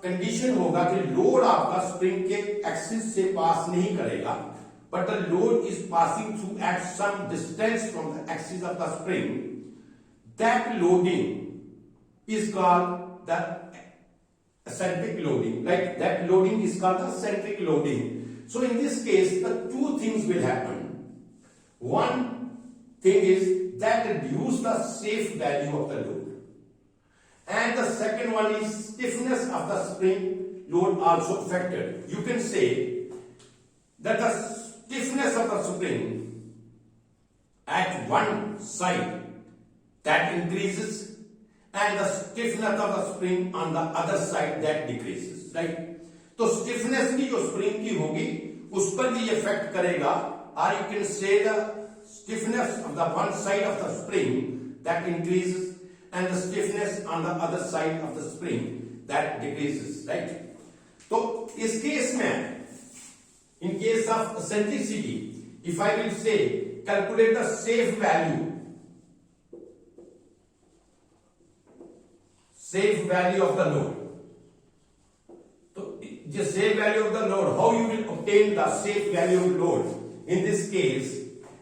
condition होगा कि load आपका spring के axis से पास नहीं करेगा, but the load is passing through at some distance from the axis of the spring, that loading is called the eccentric loading. Like that loading is called the eccentric loading. So in this case, the two things will happen. One thing is that reduce the safe value of the load, and the second one is stiffness of the spring load also affected. You can say that the stiffness of the spring at one side that increases, and the stiffness of the spring on the other side that decreases. Right? तो stiffness की जो spring की होगी उस पर भी effect करेगा. और यू कैन से the stiffness of the one side of the spring that increases, and the stiffness on the other side of the spring that decreases. Right? तो इस केस में, in case of eccentricity, if I will say calculate the safe value of the load. So the safe value of the load, how you will obtain the safe value of load? In this case,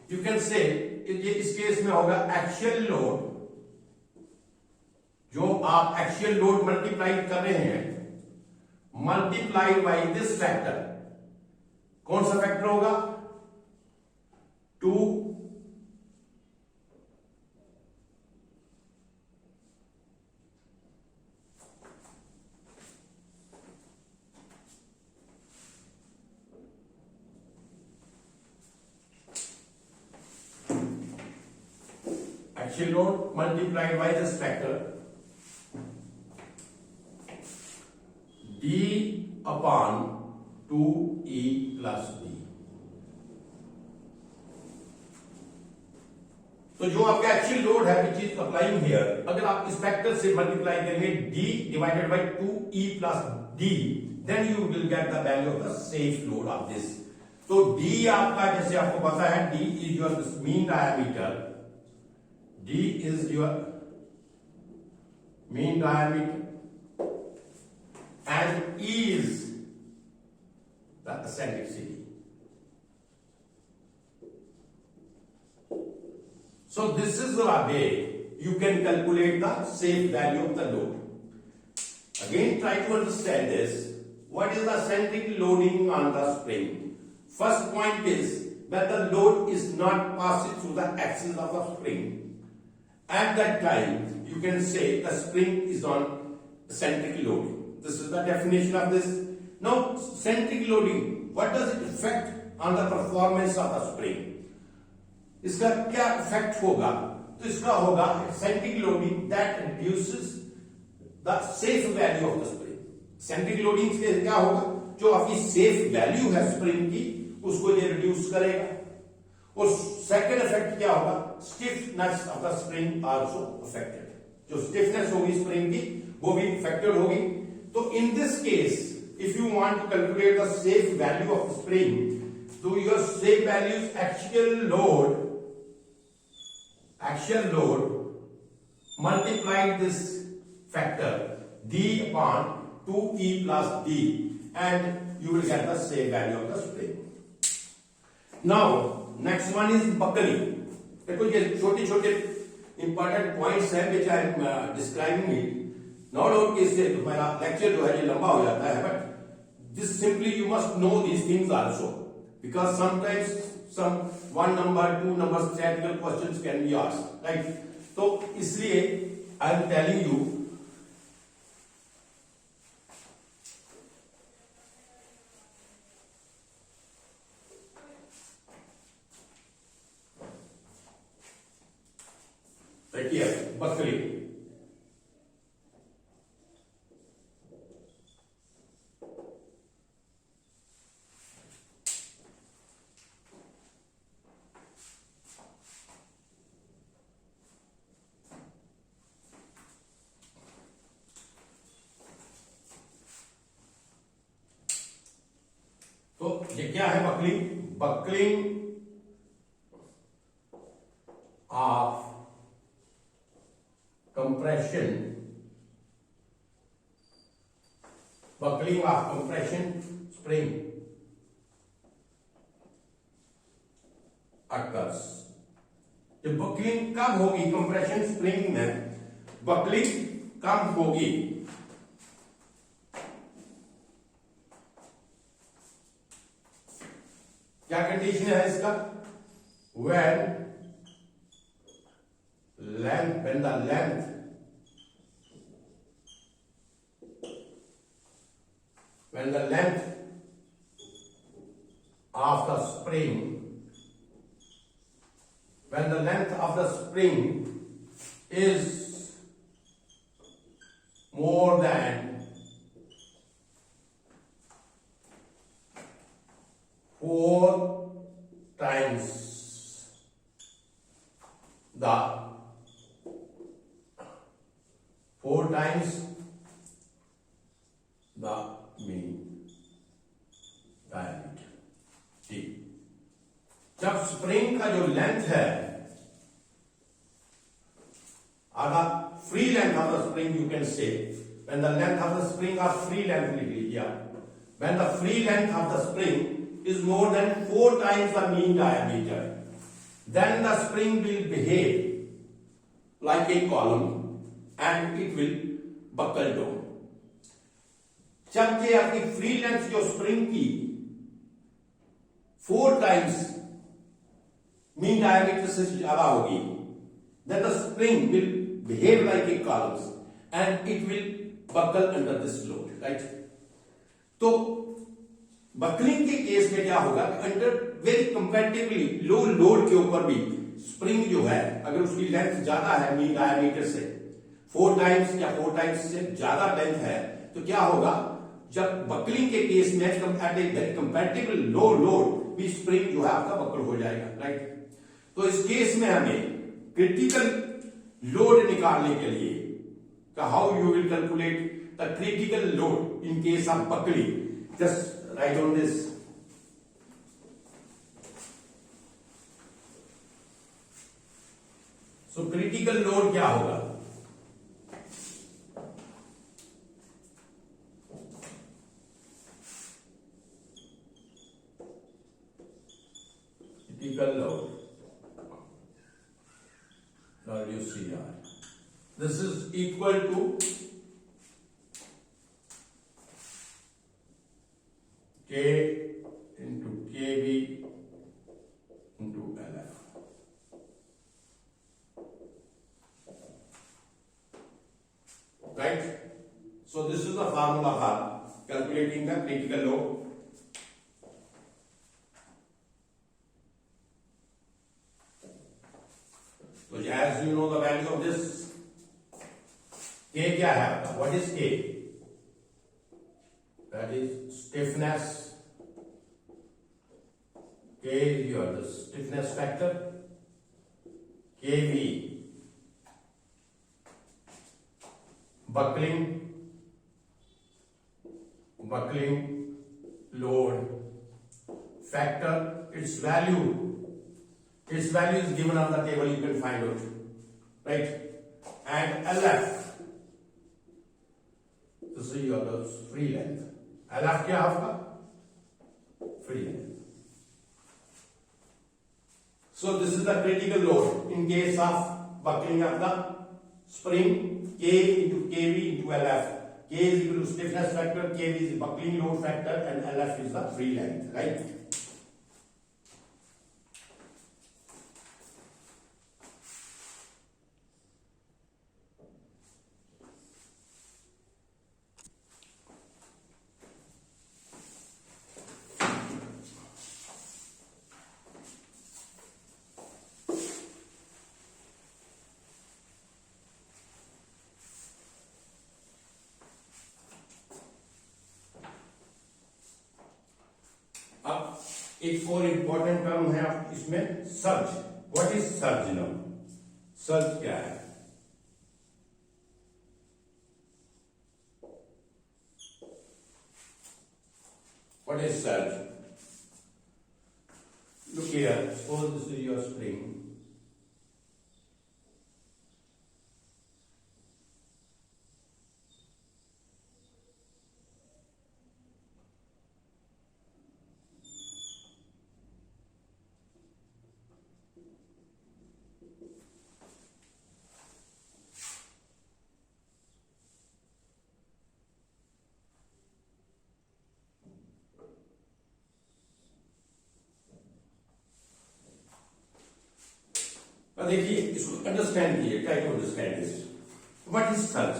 you can say, इस case में होगा actual load, जो आप actual load multiply कर रहे हैं, multiplied by this factor. कौन सा फैक्टर होगा? 2 actual load multiplied by this factor d upon 2e plus d. तो जो आपका एक्चुअल लोड है विच इज अप्लाइंग हियर, अगर आप इस फैक्टर से मल्टीप्लाई करेंगे d divided by 2e plus d, then you will get the value of the safe load of this. तो d आपका, जैसे आपको पता है, d is your mean diameter. D is your mean diameter and E is the eccentricity. So this is the way you can calculate the safe value of the load. Again, try to understand this. What is the eccentric loading on the spring? First point is that the load is not passing through the axis of the spring. At that time, you can say the spring is on eccentric loading. This is the definition of this. Now, eccentric loading, what does it affect on the performance of the spring? इसका क्या effect होगा? तो इसका होगा eccentric loading that reduces the safe value of the spring. Eccentric loading से क्या होगा? जो आपकी safe value है spring की, उसको ये reduce करेगा. और सेकेंड इफेक्ट क्या होगा? Stiffness of the spring also affected. जो स्टिफनेस होगी स्प्रिंग की वो भी अफेक्टेड होगी. तो in this case, if you want to calculate the safe value of spring, तो your safe value is actual load multiplied this factor d upon 2e plus d, and you will get the safe value of the spring. Now next one is buckling. देखो ये छोटे छोटे important points हैं which I am describing it. No doubt कि इससे तुम्हारा lecture जो है ये लंबा हो जाता है, but this simply you must know these things also, because sometimes some one number, two numbers theoretical questions can be asked, right? तो इसलिए I am telling you देखिए बकरी, तो ये क्या है buckling? Buckling of compression, buckling of compression spring occurs. ये buckling कब होगी? कंप्रेशन स्प्रिंग में बकलिंग कब होगी? क्या कंडीशन है इसका? when the length of the spring is more than 4 times the mean diameter। ठीक, जब स्प्रिंग का जो लेंथ है, आधा free length of the spring you can से, when the length of the spring आप फ्री लेंथ लिख लीजिए, when the free length of the spring is more than 4 times the mean diameter, then the spring will behave like a column and it will buckle down। जब ये आपकी free length जो spring की 4 times mean diameter से ज्यादा होगी, then the spring will behave like a column and it will buckle under this load, right? तो buckling के केस में क्या होगा? अंडर वेरी कंपैरेटिवली लो लोड के ऊपर भी स्प्रिंग जो है, अगर उसकी लेंथ ज्यादा है मीन डायमीटर से 4 टाइम्स या 4 टाइम्स से ज्यादा लेंथ है, तो क्या होगा? जब बकलिंग के केस में at a very comparatively low load भी स्प्रिंग जो है आपका बकल हो जाएगा, राइट? तो इस केस में हमें क्रिटिकल लोड निकालने के लिए how you will calculate the critical load in case of buckling, just write on this। So critical load क्या होगा? Critical load, WCR, this is equal to K into KB into LF। Right? So this is the formula for calculating the critical load। So as you know the value of this, K क्या है आपका? What is K? That is stiffness। K is your the stiffness factor, Kb buckling load factor, its value is given on the table, you can find out, right? And LF, this is your the free length। LF क्या आपका? free length। So this is the critical load in case of buckling of the spring K into KV into LF. K is equal to stiffness factor, KV is the buckling load factor, and LF is the free length, right? अब एक और important term है इसमें, surge. What is surge now? Surge क्या है? What is surge? Look here, suppose this is your spring. देखिए इसको understand कीजिए, try to understand this. What is surge?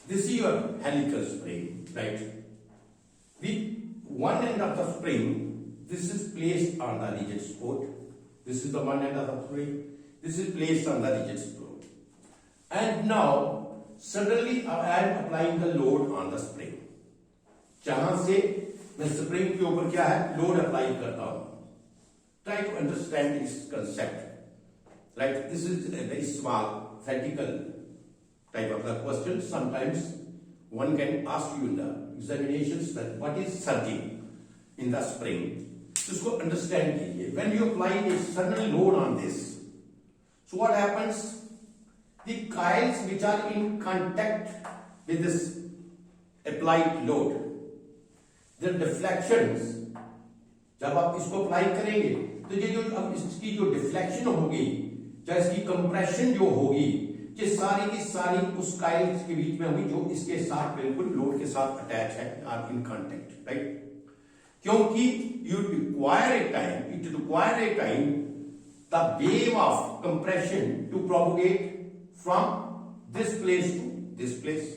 This is your helical spring, right? The one end of the spring, this is placed on the rigid support. This is the one end of the spring. This is placed on the rigid support. And now suddenly I am applying the load on the spring. जहां से मैं spring के ऊपर क्या है, load apply करता हूं. Try to understand this concept. Right? This is a very small theoretical type of the question. Sometimes one can ask you in the examinations that what is surging in the spring. इसको understand कीजिए. When you apply a sudden load on this, so what happens? The coils which are in contact with this applied load, their deflections, जब आप इसको apply करेंगे तो ये जो अब इसकी जो डिफ्लेक्शन होगी, चाहे इसकी कंप्रेशन जो होगी, ये सारी की सारी उस काइल्स के बीच में होगी जो इसके साथ बिल्कुल लोड के साथ अटैच है, आर इन कांटेक्ट, राइट? क्योंकि it require a time the wave of compression to propagate from this place to this place.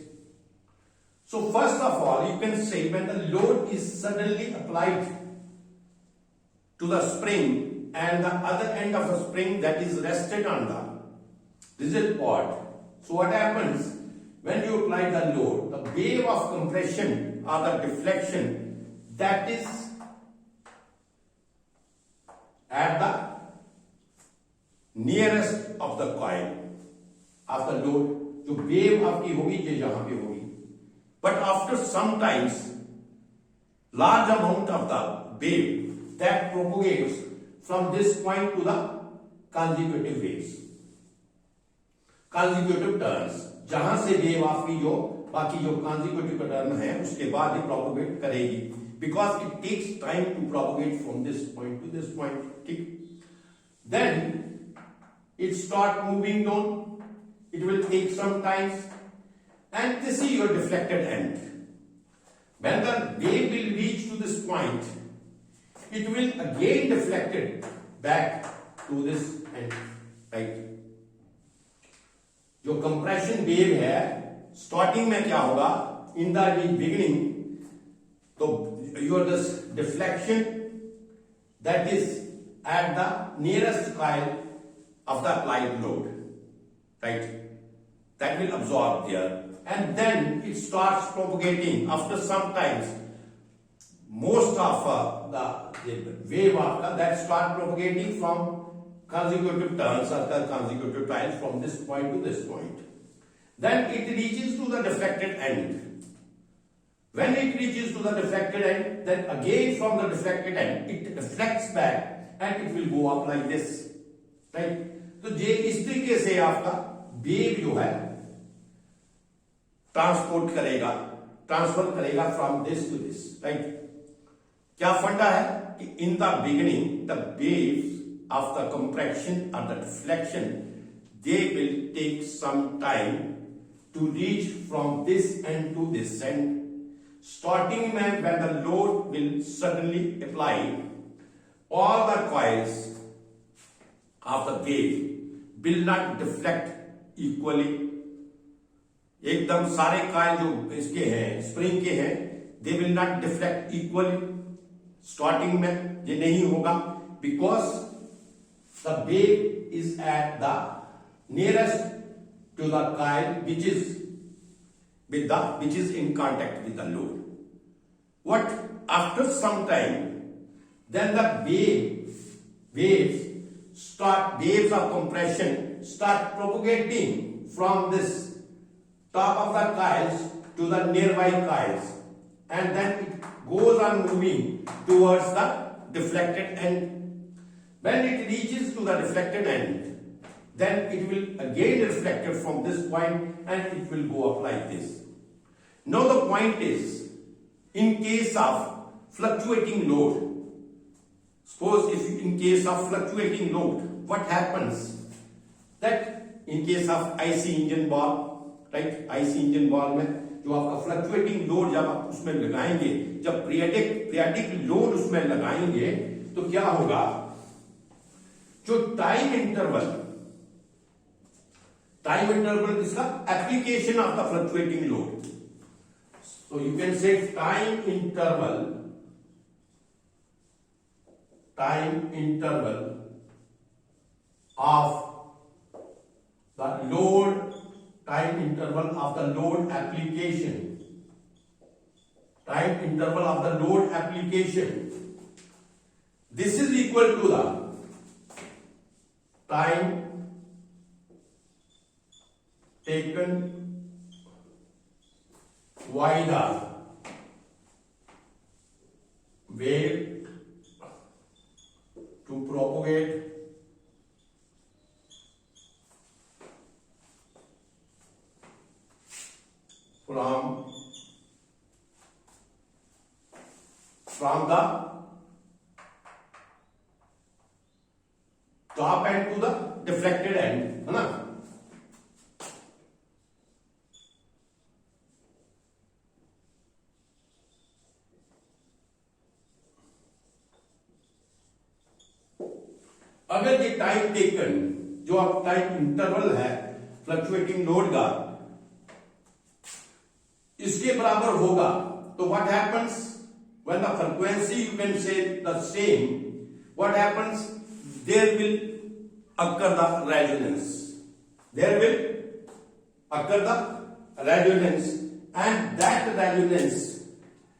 So first of all, you can say when the load is suddenly applied to the spring and the other end of the spring that is rested on the rigid pod. So what happens when you apply the load? The wave of compression or the deflection that is at the nearest of the coil of the load, जो wave आपकी होगी ये यहां पे होगी. But after some times, large amount of the wave that propagates from this point to the consecutive waves, consecutive turns, जहां से wave आपकी जो बाकी जो consecutive टर्न है उसके बाद ये propagate करेगी, because it takes time to propagate from this point to this point. ठीक? Then it start moving down. It will take some time, and this is your deflected end. When the wave will reach to this point, it will again deflected back to this end, right? जो compression wave है starting में क्या होगा, इन the beginning, तो your this deflection that is at the nearest coil of the applied load, right? That will absorb there, and then it starts propagating. After some times, most of the wave after that start propagating from consecutive turns or the consecutive tiles from this point to this point. Then it reaches to the deflected end. When it reaches to the deflected end, then again from the deflected end it deflects back and it will go up like this, right? तो ये इस तरीके से आपका wave जो है transport करेगा, transfer करेगा from this to this, right? क्या फंडा है कि in the beginning the waves of the compression or the deflection they will take some time to reach from this end to this end. Starting में when the load will suddenly apply, all the coils of the wave will not deflect equally. एकदम सारे coil जो इसके हैं spring के हैं, they will not deflect equally. Starting में ये नहीं होगा, because the wave is at the nearest to the coil which is in contact with the load. What after some time, then the waves of compression start propagating from this top of the coils to the nearby coils, and then it goes on moving towards the deflected end. When it reaches to the deflected end, then it will again reflect from this point and it will go up like this. Now the point is, in case of fluctuating load, suppose if in case of fluctuating load, what happens? That in case of IC engine ball, right, IC engine ball में जो आपका fluctuating load जब आप उसमें लगाएंगे, जब periodic load उसमें लगाएंगे, तो क्या होगा? जो टाइम इंटरवल किसका? Application of the fluctuating load. So you can से time interval of the load, time interval of the load application, this is equal to the time taken by the wave to propagate from the top end to the deflected end, है ना? अगर ये time taken जो आप time interval है fluctuating load का, इसके बराबर होगा, तो what happens when the frequency you can say the same, what happens? There will occur the resonance. And that resonance